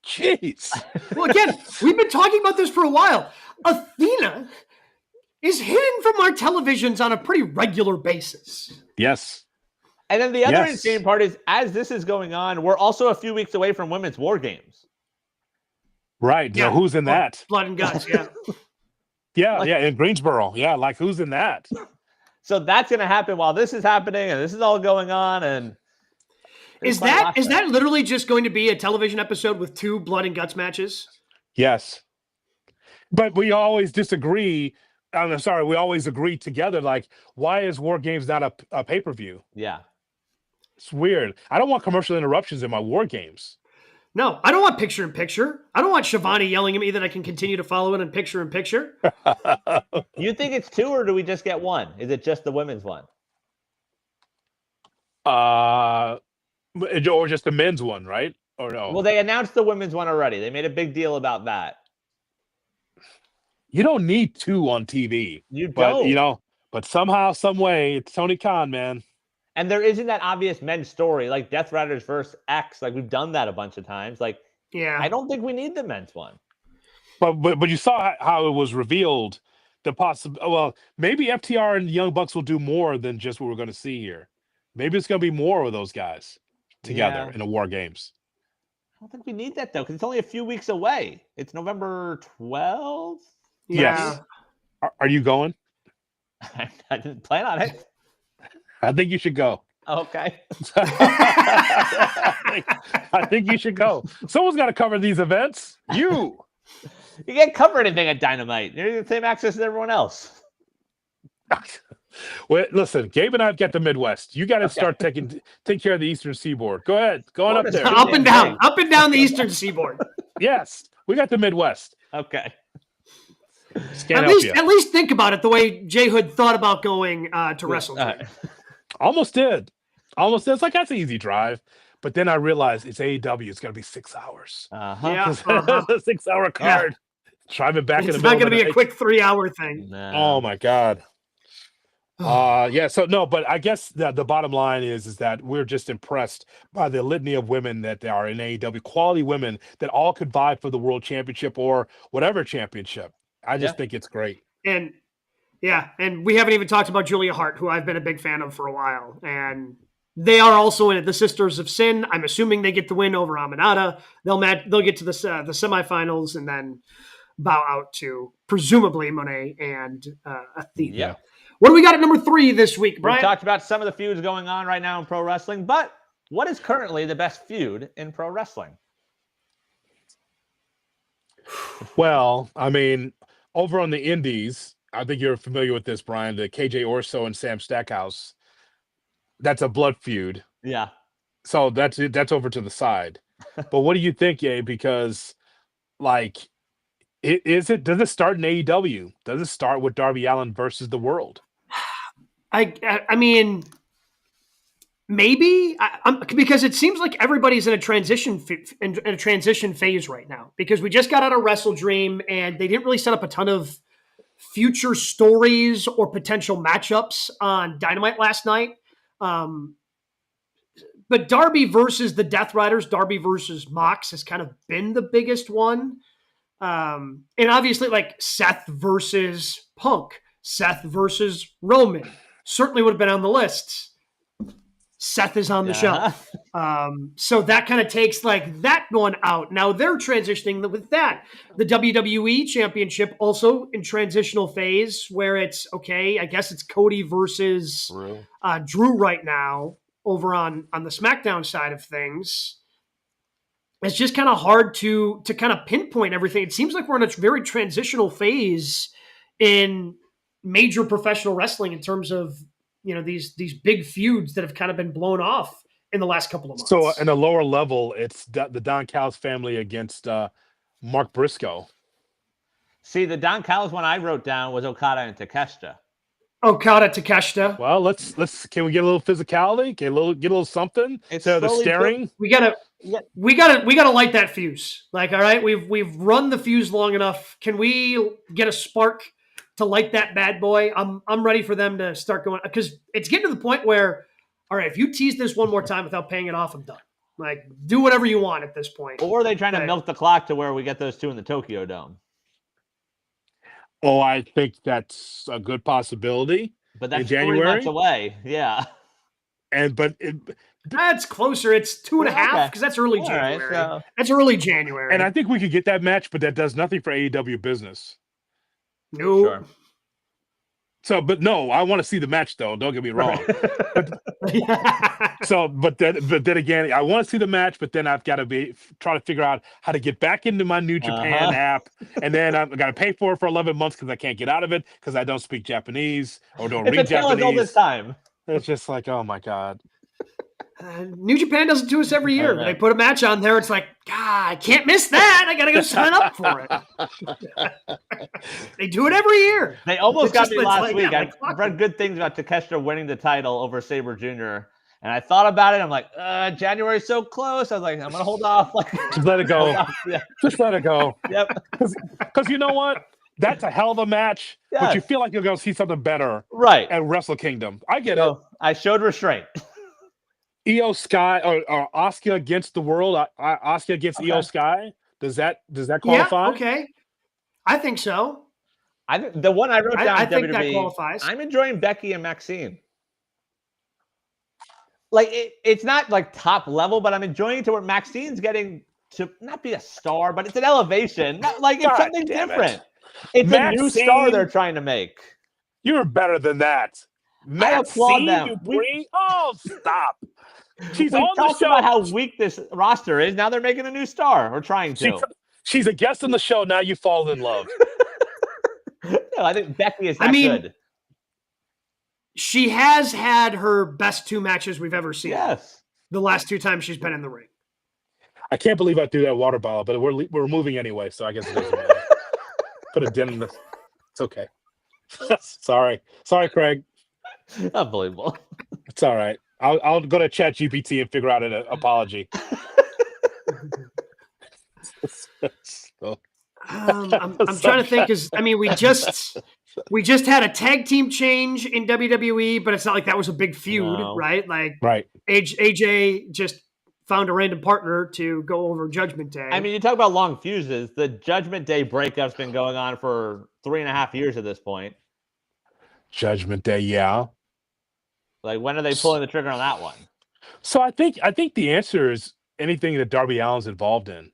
Jeez. Well, again, we've been talking about this for a while. Athena is hidden from our televisions on a pretty regular basis. Yes. And then the other insane part is, as this is going on, we're also a few weeks away from Women's War Games. Right. Yeah. Who's in that? Blood and Guts, yeah. Yeah, in Greensboro. Yeah, like who's in that? So that's going to happen while this is happening, and this is all going on. And is that literally just going to be a television episode with 2 Blood and Guts matches? Yes. But we always disagree. I'm sorry, we always agree together. Like, why is War Games not a pay-per-view? Yeah. It's weird. I don't want commercial interruptions in my War Games. No, I don't want picture-in-picture. I don't want Shivani yelling at me that I can continue to follow it in picture-in-picture. You think it's 2, or do we just get 1? Is it just the women's one? Or just the men's one, right? Or no? Well, they announced the women's one already. They made a big deal about that. You don't need 2 on TV. You But, don't. but somehow, some way, it's Tony Khan, man. And there isn't that obvious men's story like Death Riders versus X. Like we've done that a bunch of times. Like, I don't think we need the men's one. But you saw how it was revealed. Maybe FTR and the Young Bucks will do more than just what we're going to see here. Maybe it's going to be more of those guys together in the War Games. I don't think we need that though, because it's only a few weeks away. It's November 12th. Yes. Are you going? I didn't plan on it. I think you should go. Okay. I think you should go. Someone's got to cover these events. You can't cover anything at Dynamite. You're the same access as everyone else. Well, listen, Gabe and I've got the Midwest. You got to start take care of the Eastern Seaboard. Go ahead, going up there, up and down the Eastern Seaboard. Yes, we got the Midwest. Okay. At least think about it the way JHood thought about going to Wrestle Dream. Almost did. It's like that's an easy drive, but then I realized it's AEW. It's going to be 6 hours. Yeah, 6-hour card. Yeah. Driving back in the middle. It's not going to be a quick 3-hour thing. No. Oh my God. So no, but I guess the bottom line is that we're just impressed by the litany of women that there are in AEW, quality women that all could vie for the world championship or whatever championship. I just think it's great. And we haven't even talked about Julia Hart, who I've been a big fan of for a while. And they are also in it. The Sisters of Sin. I'm assuming they get the win over Aminata. They'll get to the semifinals and then bow out to presumably Monet and Athena. Yeah. What do we got at number 3 this week, Brian? We talked about some of the feuds going on right now in pro wrestling, but what is currently the best feud in pro wrestling? Well, I mean, over on the indies, I think you're familiar with this, Brian, the KJ Orso and Sam Stackhouse. That's a blood feud. Yeah. So that's over to the side. But what do you think, Gabe? Because does it start in AEW? Does it start with Darby Allin versus the World? I mean, maybe because it seems like everybody's in a transition phase right now, because we just got out of Wrestle Dream and they didn't really set up a ton of future stories or potential matchups on Dynamite last night. But Darby versus the Death Riders, Darby versus Mox has kind of been the biggest one. And obviously like Seth versus Punk, Seth versus Roman certainly would have been on the list. Seth is on the shelf. So that kind of takes like that one out. Now they're transitioning with that. The WWE Championship also in transitional phase where it's okay. I guess it's Cody versus Drew right now over on the SmackDown side of things. It's just kind of hard to kind of pinpoint everything. It seems like we're in a very transitional phase in major professional wrestling in terms of, these big feuds that have kind of been blown off in the last couple of months. So in a lower level, it's the Don Callis family against Mark Briscoe. See, the Don Callis one I wrote down was Okada and Takeshita. Takeshita. Well, let's can we get a little physicality? Get a little something? So the staring. We gotta light that fuse. Like, all right, we've run the fuse long enough. Can we get a spark to light that bad boy? I'm ready for them to start going, because it's getting to the point where, all right, if you tease this one more time without paying it off, I'm done. Like, do whatever you want at this point. Or are they trying to milk the clock to where we get those two in the Tokyo Dome? Oh, I think that's a good possibility. But that's in January. 3 months away. Yeah. That's closer. It's 2.5 because that's early January. Right, so. That's early January. And I think we could get that match, but that does nothing for AEW business. No. Sure. So, but no, I want to see the match though. Don't get me wrong. But then again, I want to see the match, but then I've got to try to figure out how to get back into my New Japan app, and then I've got to pay for it for 11 months because I can't get out of it because I don't speak Japanese or don't read Japanese. All this time. It's just like, oh my God. New Japan does it to us every year. They put a match on there. It's like, God, I can't miss that. I got to go sign up for it. They do it every year. They almost got me last week. I read good things about Takeshita winning the title over Sabre Jr. And I thought about it. I'm like, January's so close. I was like, I'm going to hold off. Like, just let it go. Yeah. Just let it go. Yep. Because you know what? That's a hell of a match, but you Yes. feel like you're going to see something better Right. at Wrestle Kingdom. I get it. So I showed restraint. Io Sky or Asuka against the world. Asuka against Io Okay. Sky. Does that Yeah, qualify? okay. I think so. The one I wrote down I in think that WWE, qualifies. I'm enjoying Becky and Maxine. Like it's not like top level, but I'm enjoying it to where Maxine's getting to not be a star, but it's an elevation. Not like it's God something damn it. different. It's a new star Maxine- they're trying to make. You're better than that. I applaud Maxine them. Dupree? Oh, stop. She's We on the talked show. about how weak this roster is. Now they're making a new star or trying to. She's a guest on the show. Now you fall in love. No, I think Becky is that I mean, good. She has had her best 2 matches we've ever seen. Yes. The last 2 times she's been in the ring. I can't believe I threw that water bottle, but we're moving anyway, so I guess it doesn't matter. Put a dent in this. It's okay. Sorry, Craig. Unbelievable. It's all right. I'll go to ChatGPT and figure out an apology. I'm trying to think because I mean we just had a tag team change in WWE, but it's not like that was a big feud, No. right? Like Right. AJ just found a random partner to go over Judgment Day. I mean, you talk about long fuses. The Judgment Day breakup's been going on for 3.5 years at this point. Judgment Day, yeah. Like, when are they pulling the trigger on that one? So I think the answer is anything that Darby Allin's involved in.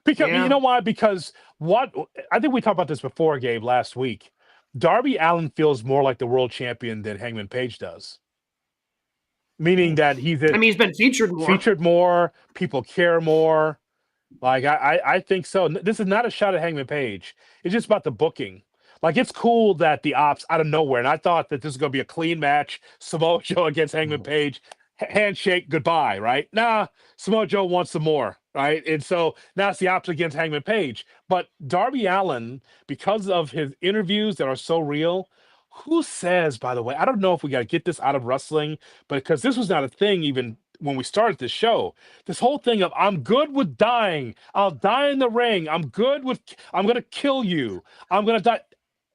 Because Yeah. you know why? Because I think we talked about this before, Gabe, last week. Darby Allin feels more like the world champion than Hangman Page does. Meaning that he's been featured more. People care more. Like I think so. This is not a shot at Hangman Page. It's just about the booking. Like, it's cool that the Ops out of nowhere, and I thought that this was going to be a clean match. Samoa Joe against Hangman Page, handshake, goodbye, right? Nah, Samoa Joe wants some more, right? And so now it's the Ops against Hangman Page. But Darby Allin, because of his interviews that are so real, who says, by the way, I don't know if we got to get this out of wrestling, but because this was not a thing even when we started this show, this whole thing of I'm good with dying. I'll die in the ring. I'm going to kill you. I'm going to die.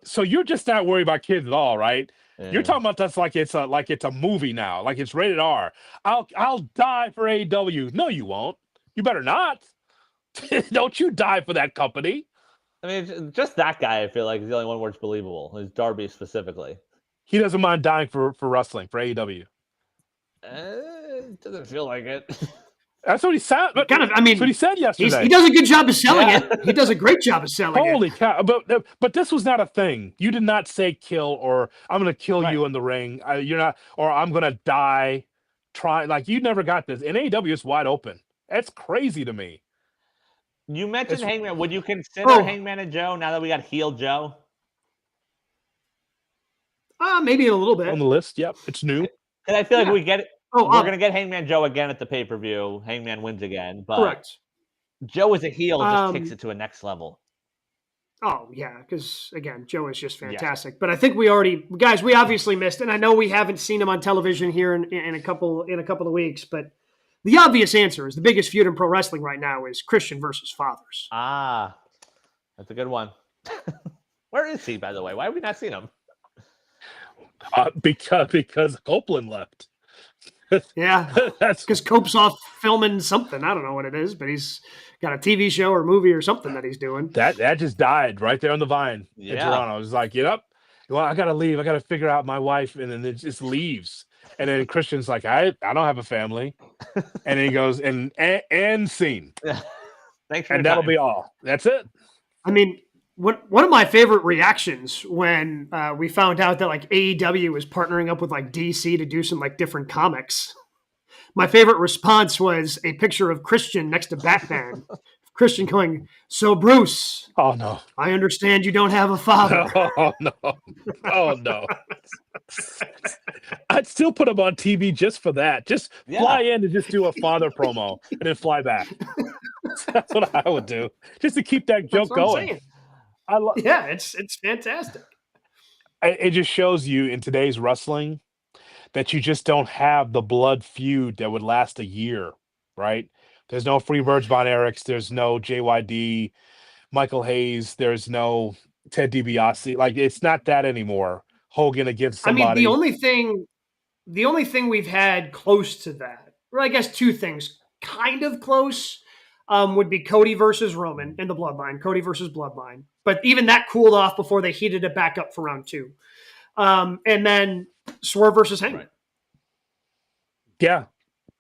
So you're just not worried about kids at all, right? Yeah. You're talking about this like it's a movie now, like it's rated R. I'll die for AEW. No, you won't. You better not. Don't you die for that company. I mean, just that guy, I feel like, is the only one where it's believable, is Darby specifically. He doesn't mind dying for wrestling, for AEW. Doesn't feel like it. That's what he said. Kind of, I mean, that's what he said yesterday. He does a good job of selling it. He does a great job of selling it. Holy cow! But this was not a thing. You did not say kill or I'm going to kill you in the ring. You're not, or I'm going to die. You never got this. In AEW, it's wide open. That's crazy to me. You mentioned Hangman. Would you consider Hangman and Joe now that we got heel Joe? Maybe a little bit on the list. Yep, it's new. Because I feel like we get it. We're going to get Hangman Joe again at the pay-per-view. Hangman wins again. But correct. Joe as a heel just takes it to a next level. Oh, yeah, because, again, Joe is just fantastic. Yeah. But I think we obviously missed, and I know we haven't seen him on television here in a couple of weeks, but the obvious answer is the biggest feud in pro wrestling right now is Christian versus Fathers. Ah, that's a good one. Where is he, by the way? Why have we not seen him? Because Copeland left. Yeah, that's because Cope's off filming something. I don't know what it is, but he's got a TV show or movie or something that he's doing. That just died right there on the vine in Toronto. I was like, well, I got to leave. I got to figure out my wife. And then it just leaves. And then Christian's like, I don't have a family. And then he goes, and scene. Thanks for and that'll be all. That's it. I mean, one of my favorite reactions when we found out that like AEW was partnering up with like DC to do some like different comics. My favorite response was a picture of Christian next to Batman. Christian going, so Bruce. Oh no. I understand you don't have a father. Oh no. Oh no. I'd still put him on TV just for that. Just fly in and just do a father promo and then fly back. That's what I would do. Just to keep that joke going. It's fantastic. It just shows you in today's wrestling that you just don't have the blood feud that would last a year, right? There's no Freebirds Von Erichs. There's no JYD, Michael Hayes. There's no Ted DiBiase. Like, it's not that anymore. Hogan against somebody. I mean, the only thing we've had close to that, or I guess two things kind of close, would be Cody versus Roman in the Bloodline, Cody versus Bloodline. But even that cooled off before they heated it back up for round 2. And then Swerve versus Hangman. Right. Yeah,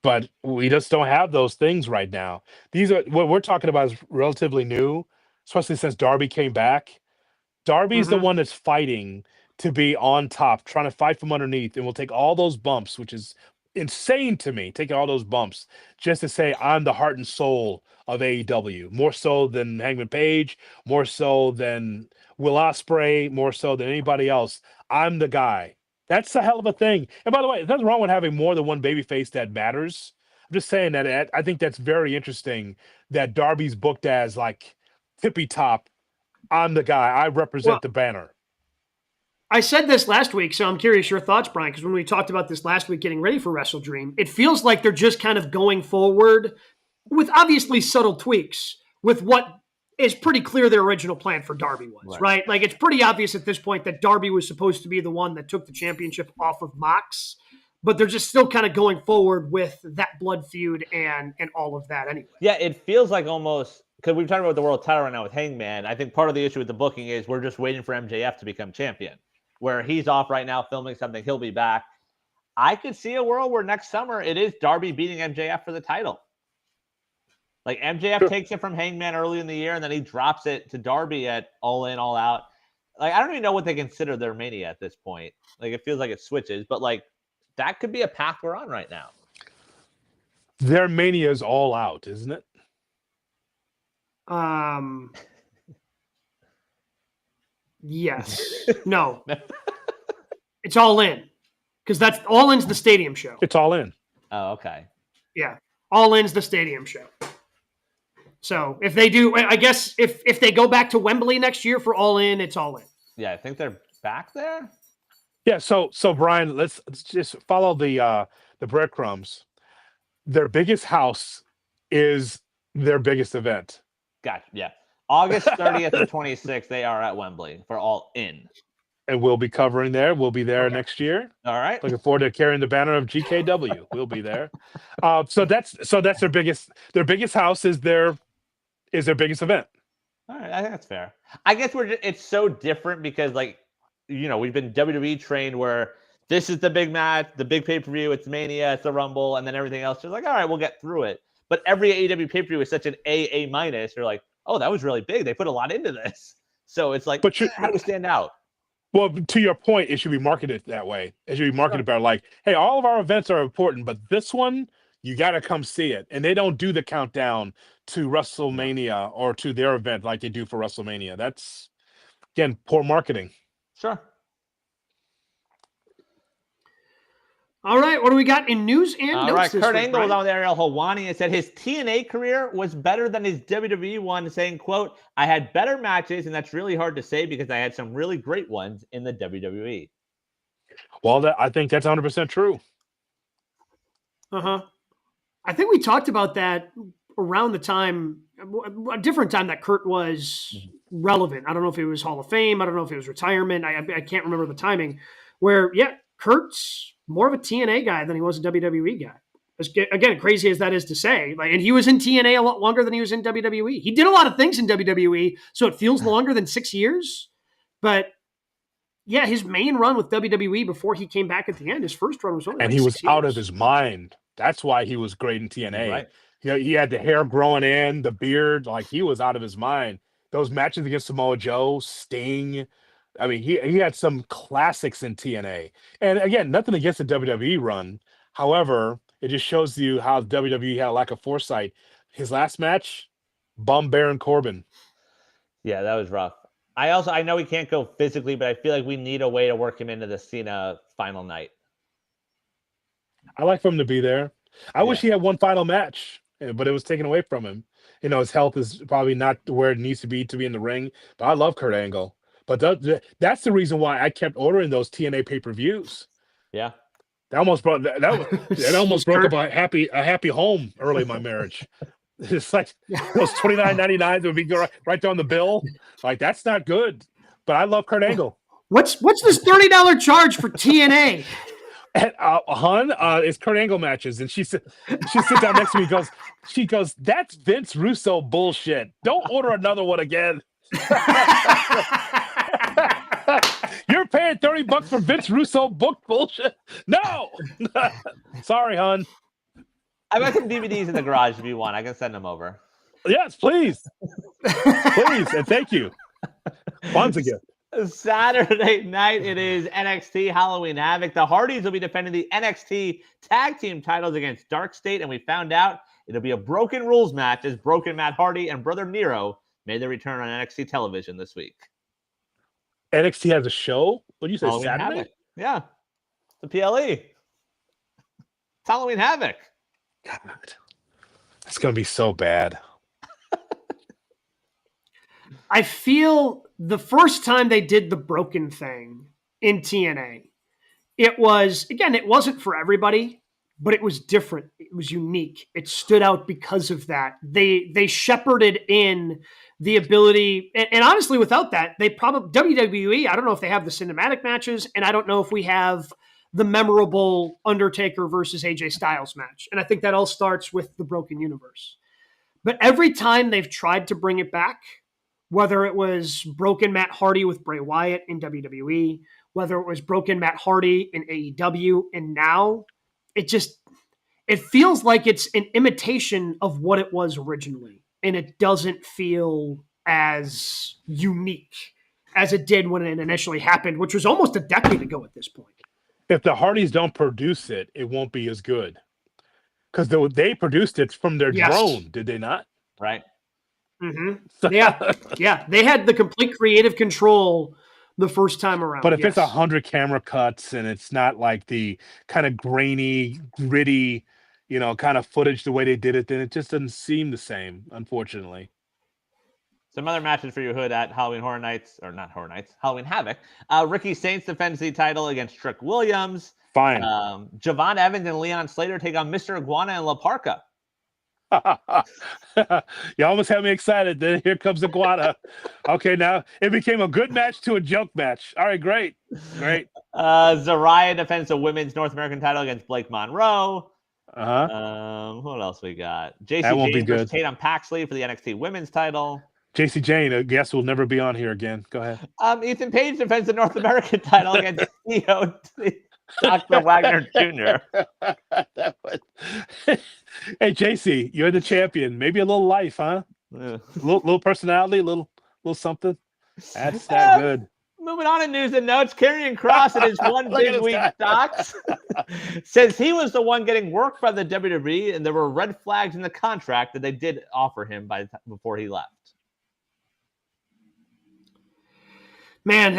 but we just don't have those things right now. These are what we're talking about is relatively new, especially since Darby came back. Darby's the one that's fighting to be on top, trying to fight from underneath, and will take all those bumps, which is insane to me, taking all those bumps just to say I'm the heart and soul of AEW, more so than Hangman Page, more so than Will Ospreay, more so than anybody else. I'm the guy. That's a hell of a thing. And by the way, there's nothing wrong with having more than one babyface that matters. I'm just saying that I think that's very interesting that Darby's booked as like tippy top. I'm the guy. I represent the banner. I said this last week, so I'm curious your thoughts, Brian, because when we talked about this last week getting ready for Wrestle Dream, it feels like they're just kind of going forward with obviously subtle tweaks with what is pretty clear their original plan for Darby was, right? Like, it's pretty obvious at this point that Darby was supposed to be the one that took the championship off of Mox, but they're just still kind of going forward with that blood feud and all of that anyway. Yeah, it feels like almost, because we've talked about the world title right now with Hangman. I think part of the issue with the booking is we're just waiting for MJF to become champion, where he's off right now filming something. He'll be back. I could see a world where next summer it is Darby beating MJF for the title. Like, MJF takes it from Hangman early in the year, and then he drops it to Darby at All In, All Out. Like, I don't even know what they consider their Mania at this point. Like, it feels like it switches, but like, that could be a path we're on right now. Their Mania is All Out, isn't it? Yes. No. It's All In. Because that's All In's the stadium show. It's All In. Oh, okay. Yeah. All In's the stadium show. So if they do, I guess if they go back to Wembley next year for All In, it's All In. Yeah, I think they're back there. Yeah, so Brian, let's just follow the breadcrumbs. Their biggest house is their biggest event. Gotcha. Yeah. August 30th and 26th, they are at Wembley for All In. And we'll be covering there. We'll be there next year. All right. Looking forward to carrying the banner of GKW. We'll be there. So that's their biggest house is their biggest event. All right, I think that's fair. I guess it's so different because, like, you know, we've been WWE trained where this is the big match, the big pay-per-view, it's Mania, it's the Rumble, and then everything else is like, all right, we'll get through it. But every AEW pay-per-view is such an A minus. You're like, oh, that was really big. They put a lot into this. So it's like, how do we stand out? Well, to your point, it should be marketed that way. It should be marketed better. Like, hey, all of our events are important, but this one, you got to come see it. And they don't do the countdown to WrestleMania or to their event like they do for WrestleMania. That's, again, poor marketing. Sure. All right, what do we got in news and notes? All right, Kurt week, Angle was on with Ariel Helwani and said his TNA career was better than his WWE one, saying, quote, I had better matches, and that's really hard to say because I had some really great ones in the WWE. Well, I think that's 100% true. Uh-huh. I think we talked about that around the time, a different time that Kurt was relevant. I don't know if it was Hall of Fame. I don't know if it was retirement. I can't remember the timing where, Kurt's more of a TNA guy than he was a WWE guy. Again, crazy as that is to say, and he was in TNA a lot longer than he was in WWE. He did a lot of things in WWE, so it feels longer than 6 years. But yeah, his main run with WWE before he came back at the end, his first run was only he was out of his mind. That's why he was great in TNA. Right. You know, he had the hair growing in, the beard, like he was out of his mind. Those matches against Samoa Joe, Sting. I mean, he had some classics in TNA. And again, nothing against the WWE run. However, it just shows you how WWE had a lack of foresight. His last match, bum Baron Corbin. Yeah, that was rough. I know he can't go physically, but I feel like we need a way to work him into the Cena final night. I like for him to be there. I wish he had one final match, but it was taken away from him. You know, his health is probably not where it needs to be in the ring. But I love Kurt Angle. But that's the reason why I kept ordering those TNA pay-per-views. Yeah. That almost brought it almost broke up a happy home early in my marriage. It's like those $29.99 that would be right down the bill. Like, that's not good. but I love Kurt Angle. What's this $30 charge for TNA? And, Hun, it's Kurt Angle matches, and she sits down next to me. She goes, that's Vince Russo bullshit. Don't order another one again. You're paying $30 for Vince Russo book bullshit. No, sorry, Hun. I've got some DVDs in the garage if you want. I can send them over. Yes, please, please, and thank you. Once again. Saturday night, it is NXT Halloween Havoc. The Hardys will be defending the NXT Tag Team titles against Dark State, and we found out it'll be a Broken Rules match as Broken Matt Hardy and Brother Nero made their return on NXT television this week. NXT has a show? What do you say, Halloween Saturday? Havoc. Yeah. The PLE. It's Halloween Havoc. God, it's going to be so bad. I feel the first time they did the broken thing in TNA, it wasn't for everybody, but it was different. It was unique. It stood out because of that. They shepherded in the ability, and honestly, without that, they probably WWE. I don't know if they have the cinematic matches, and I don't know if we have the memorable Undertaker versus AJ Styles match. And I think that all starts with the Broken Universe. But every time they've tried to bring it back, whether it was Broken Matt Hardy with Bray Wyatt in WWE, whether it was Broken Matt Hardy in AEW, and now it feels like it's an imitation of what it was originally. And it doesn't feel as unique as it did when it initially happened, which was almost a decade ago at this point. If the Hardys don't produce it, it won't be as good. Because they produced it from their drone, did they not? Right. Mm-hmm. Yeah. They had the complete creative control the first time around. But if it's 100 camera cuts and it's not like the kind of grainy, gritty, kind of footage the way they did it, then it just doesn't seem the same, unfortunately. Some other matches for your Hood at Halloween Horror Nights, or not Horror Nights, Halloween Havoc. Ricky Saints defends the title against Trick Williams. Fine. Javon Evans and Leon Slater take on Mr. Iguana and La Parka. You almost had me excited. Then here comes Iguana. Okay, now it became a good match to a joke match. All right, great. Zariah defends the women's North American title against Blake Monroe. What else we got? JC Jane versus Tatum Paxley for the NXT women's title. JC Jane, I guess, will never be on here again. Go ahead. Ethan Page defends the North American title against Dr. Wagner Jr. Hey, JC, you're the champion. Maybe a little life, huh? Yeah. Little personality, little something. That's that good. Moving on in news and notes, Karrion Kross at his one big week stocks says he was the one getting work by the WWE, and there were red flags in the contract that they did offer him before he left. Man,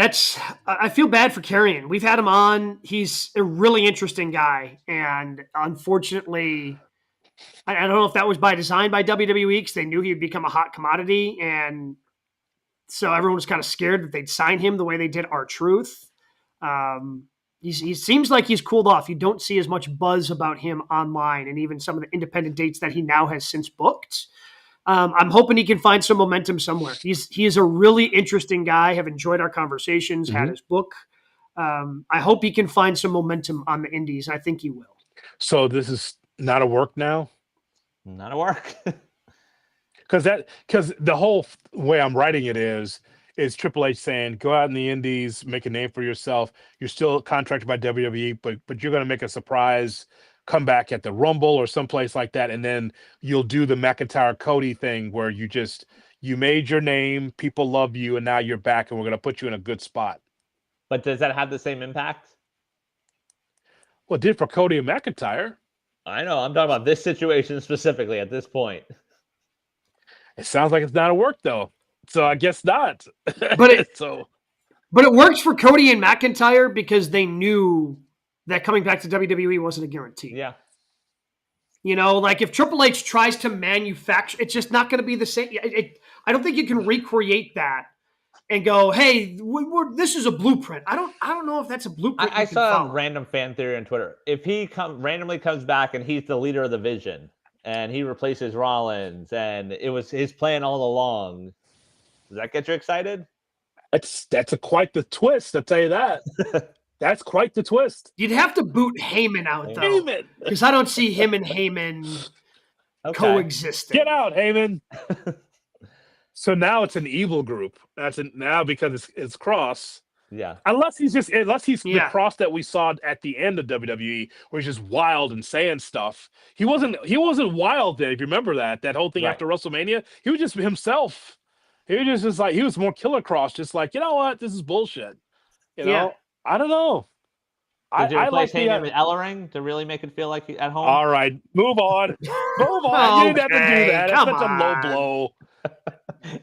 I feel bad for Karrion. We've had him on. He's a really interesting guy. And unfortunately, I don't know if that was by design by WWE because they knew he would become a hot commodity. And so everyone was kind of scared that they'd sign him the way they did R-Truth. He seems like he's cooled off. You don't see as much buzz about him online and even some of the independent dates that he now has since booked. I'm hoping he can find some momentum somewhere. He is a really interesting guy. Have enjoyed our conversations, had his book. I hope he can find some momentum on the indies. I think he will. So this is not a work now? Not a work. Because the whole way I'm writing it is Triple H saying, go out in the indies, make a name for yourself. You're still contracted by WWE, but you're going to make a surprise comeback at the Rumble or someplace like that, and then you'll do the McIntyre Cody thing where you made your name, people love you, and now you're back, and we're going to put you in a good spot. But does that have the same impact? Well, it did for Cody and McIntyre. I know. I'm talking about this situation specifically at this point. It sounds like it's not a work though, so I guess not. But it works for Cody and McIntyre because they knew that coming back to WWE wasn't a guarantee. Yeah. Like if Triple H tries to manufacture, it's just not going to be the same. I don't think you can recreate that and go, hey, this is a blueprint. I don't know if that's a blueprint. I saw a random fan theory on Twitter. If he randomly comes back and he's the leader of the Vision and he replaces Rollins and it was his plan all along, does that get you excited? That's quite the twist. I'll tell you that. That's quite the twist. You'd have to boot Heyman out though, Heyman. because I don't see him and Heyman coexisting. Get out, Heyman. So now it's an evil group. Now because it's Cross. Yeah. Unless he's the Cross that we saw at the end of WWE, where he's just wild and saying stuff. He wasn't wild then. If you remember that whole thing after WrestleMania, he was just himself. He was just like, he was more Killer Cross, just like, you know what, this is bullshit. You know, I don't know. Did you replace Heyman with Ellering to really make it feel like at home? All right, move on. Move on. You didn't have to do that. It's such a low blow.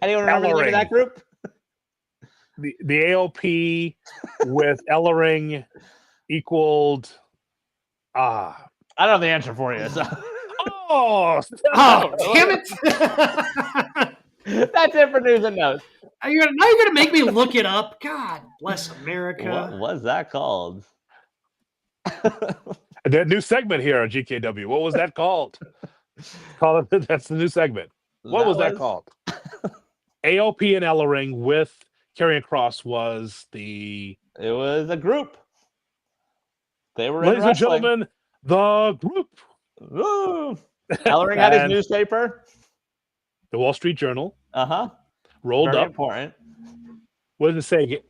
Anyone remember the name of that group? The AOP with Ellering equaled. I don't have the answer for you. So. Damn it! That's it for news and notes. Now you're gonna make me look it up. God bless America. What was that called? The new segment here on GKW. What was that called? That's the new segment. What was that called? AOP and Ellering with Karrion Kross was the. It was a group. They were ladies and gentlemen, the group. Woo. Ellering had his newspaper. The Wall Street Journal. Rolled Very up. Important. What did it say?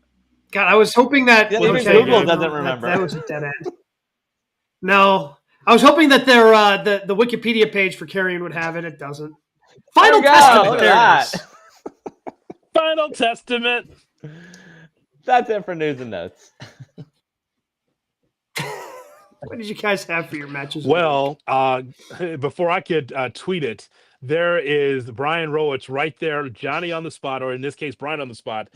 God, I was hoping that even Google doesn't remember. That was a dead end. No, I was hoping that their the Wikipedia page for Karrion would have it. It doesn't. Final Testament. There it is. Final Testament. That's it for news and notes. What did you guys have for your matches? Well, before I could tweet it, there is Brian Rowitz right there, Johnny on the spot, or in this case, Brian on the spot,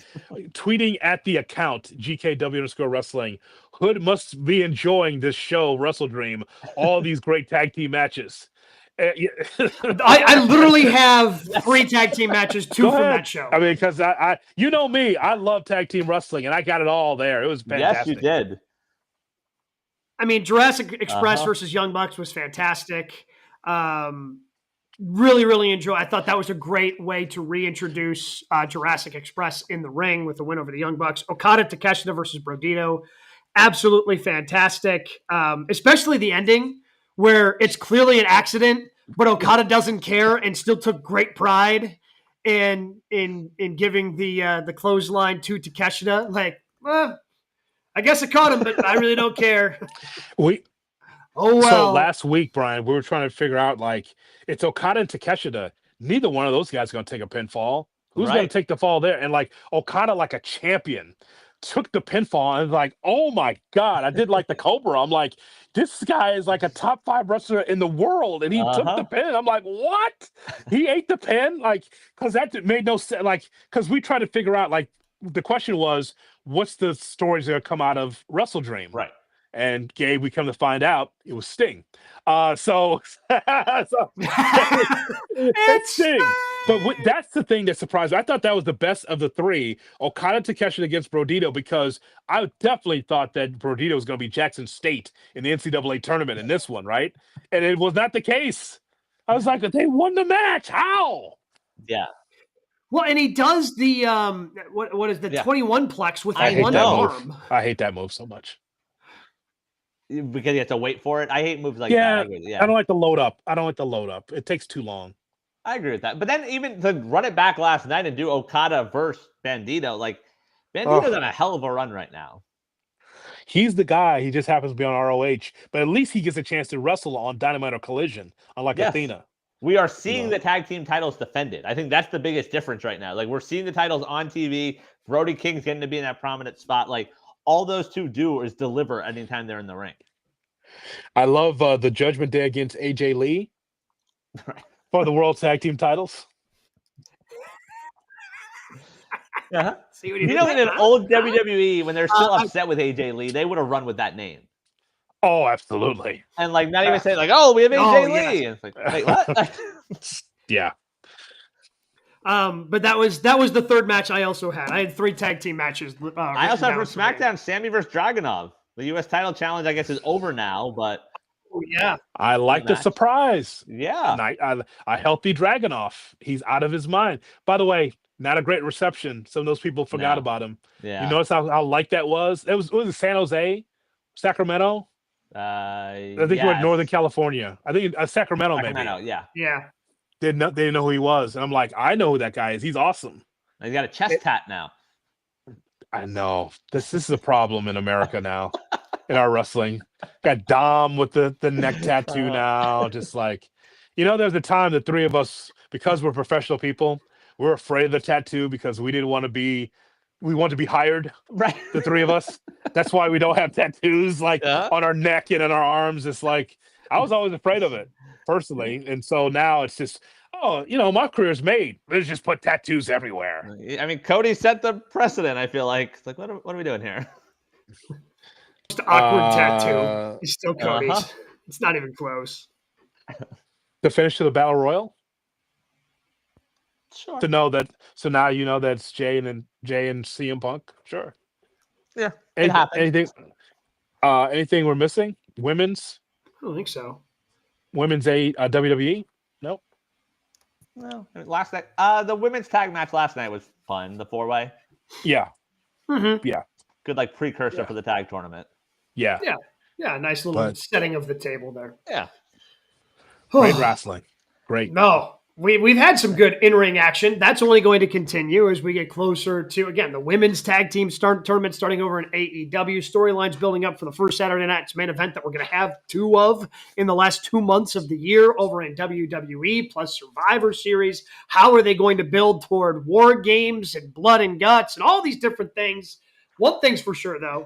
tweeting at the account, GKW_wrestling. Hood must be enjoying this show, Wrestle Dream, all these great tag team matches. I literally have 3 tag team matches, 2 from that show. I mean, because I you know me, I love tag team wrestling, and I got it all there. It was fantastic. Yes, you did. I mean, Jurassic Express versus Young Bucks was fantastic. Really, really enjoy. I thought that was a great way to reintroduce Jurassic Express in the ring with the win over the Young Bucks. Okada Takeshita versus Brodito, absolutely fantastic. Especially the ending where it's clearly an accident, but Okada doesn't care and still took great pride in giving the clothesline to Takeshita. Like, I guess I caught him, but I really don't care. So last week, Brian, we were trying to figure out, like, it's Okada and Takeshita. Neither one of those guys is going to take a pinfall. Who's going to take the fall there? And, like, Okada, like a champion, took the pinfall and, like, oh, my God. I did, like, the Cobra. I'm like, this guy is, like, a top 5 wrestler in the world, and he took the pin. I'm like, what? He ate the pin? Like, because that made no sense. Like, because we tried to figure out, like, the question was, what's the stories that are come out of Wrestle Dream? Right. And Gabe, we come to find out it was Sting. It's Sting. But that's the thing that surprised me. I thought that was the best of the 3. Okada Takeshita against Brodito, because I definitely thought that Brodito was going to be Jackson State in the NCAA tournament in this one, right? And it was not the case. I was like, they won the match. How? Yeah. Well, and he does the what is the 21 plex with one arm. I hate that move so much. Because you have to wait for it. I hate moves like that. I don't like the load up. It takes too long. I agree with that. But then even to run it back last night and do Okada versus Bandito, like Bandito's on a hell of a run right now. He's the guy. He just happens to be on ROH, but at least he gets a chance to wrestle on Dynamite or Collision, unlike Athena. We are seeing the tag team titles defended. I think that's the biggest difference right now. Like, we're seeing the titles on TV. Brody King's getting to be in that prominent spot. Like, all those two do is deliver anytime they're in the ring. I love the Judgment Day against AJ Lee for the World Tag Team titles. See what in an old WWE, when they're still upset with AJ Lee, they would have run with that name. Oh, absolutely. And like not even saying like, "Oh, we have AJ Lee." And it's like, wait, what? Yeah. But that was the 3rd match I also had. I had 3 tag team matches. I also had from SmackDown, Sammy versus Dragunov. The U.S. title challenge, I guess, is over now, but I like the surprise. Yeah. And a healthy Dragunov. He's out of his mind. By the way, Not a great reception. Some of those people forgot about him. Yeah. You notice how light that was? It was San Jose, Sacramento. I think he went Northern California. I think Sacramento, maybe. Yeah. They didn't know who he was, and I'm like, I know who that guy is. He's awesome. He's got a chest tat now. I know this is a problem in America now, in our wrestling. Got Dom with the neck tattoo now. Just like, there's a time the three of us, because we're professional people, we're afraid of the tattoo because we want to be hired. Right. The three of us. That's why we don't have tattoos on our neck and on our arms. It's like, I was always afraid of it personally. And so now it's just, my career's made. Let's just put tattoos everywhere. I mean, Cody set the precedent, I feel like. It's like, what are we doing here? Just awkward tattoo. He's still Cody's. It's not even close. The finish of the Battle Royal? Sure. To know that, so now you know that's Jay and CM Punk. Sure. Yeah. It happened. Anything we're missing? Women's? I don't think so. Women's WWE? Nope. No. Last night, the women's tag match last night was fun. The 4-way. Yeah. Mm-hmm. Yeah. Good precursor for the tag tournament. Yeah. Yeah. Yeah. Nice little setting of the table there. Yeah. Great wrestling. Great. No. We've had some good in-ring action. That's only going to continue as we get closer to, again, the women's tag team tournament starting over in AEW. Storylines building up for the first Saturday night's main event that we're going to have 2 of in the last 2 months of the year over in WWE, plus Survivor Series. How are they going to build toward War Games and Blood and Guts and all these different things? One thing's for sure, though.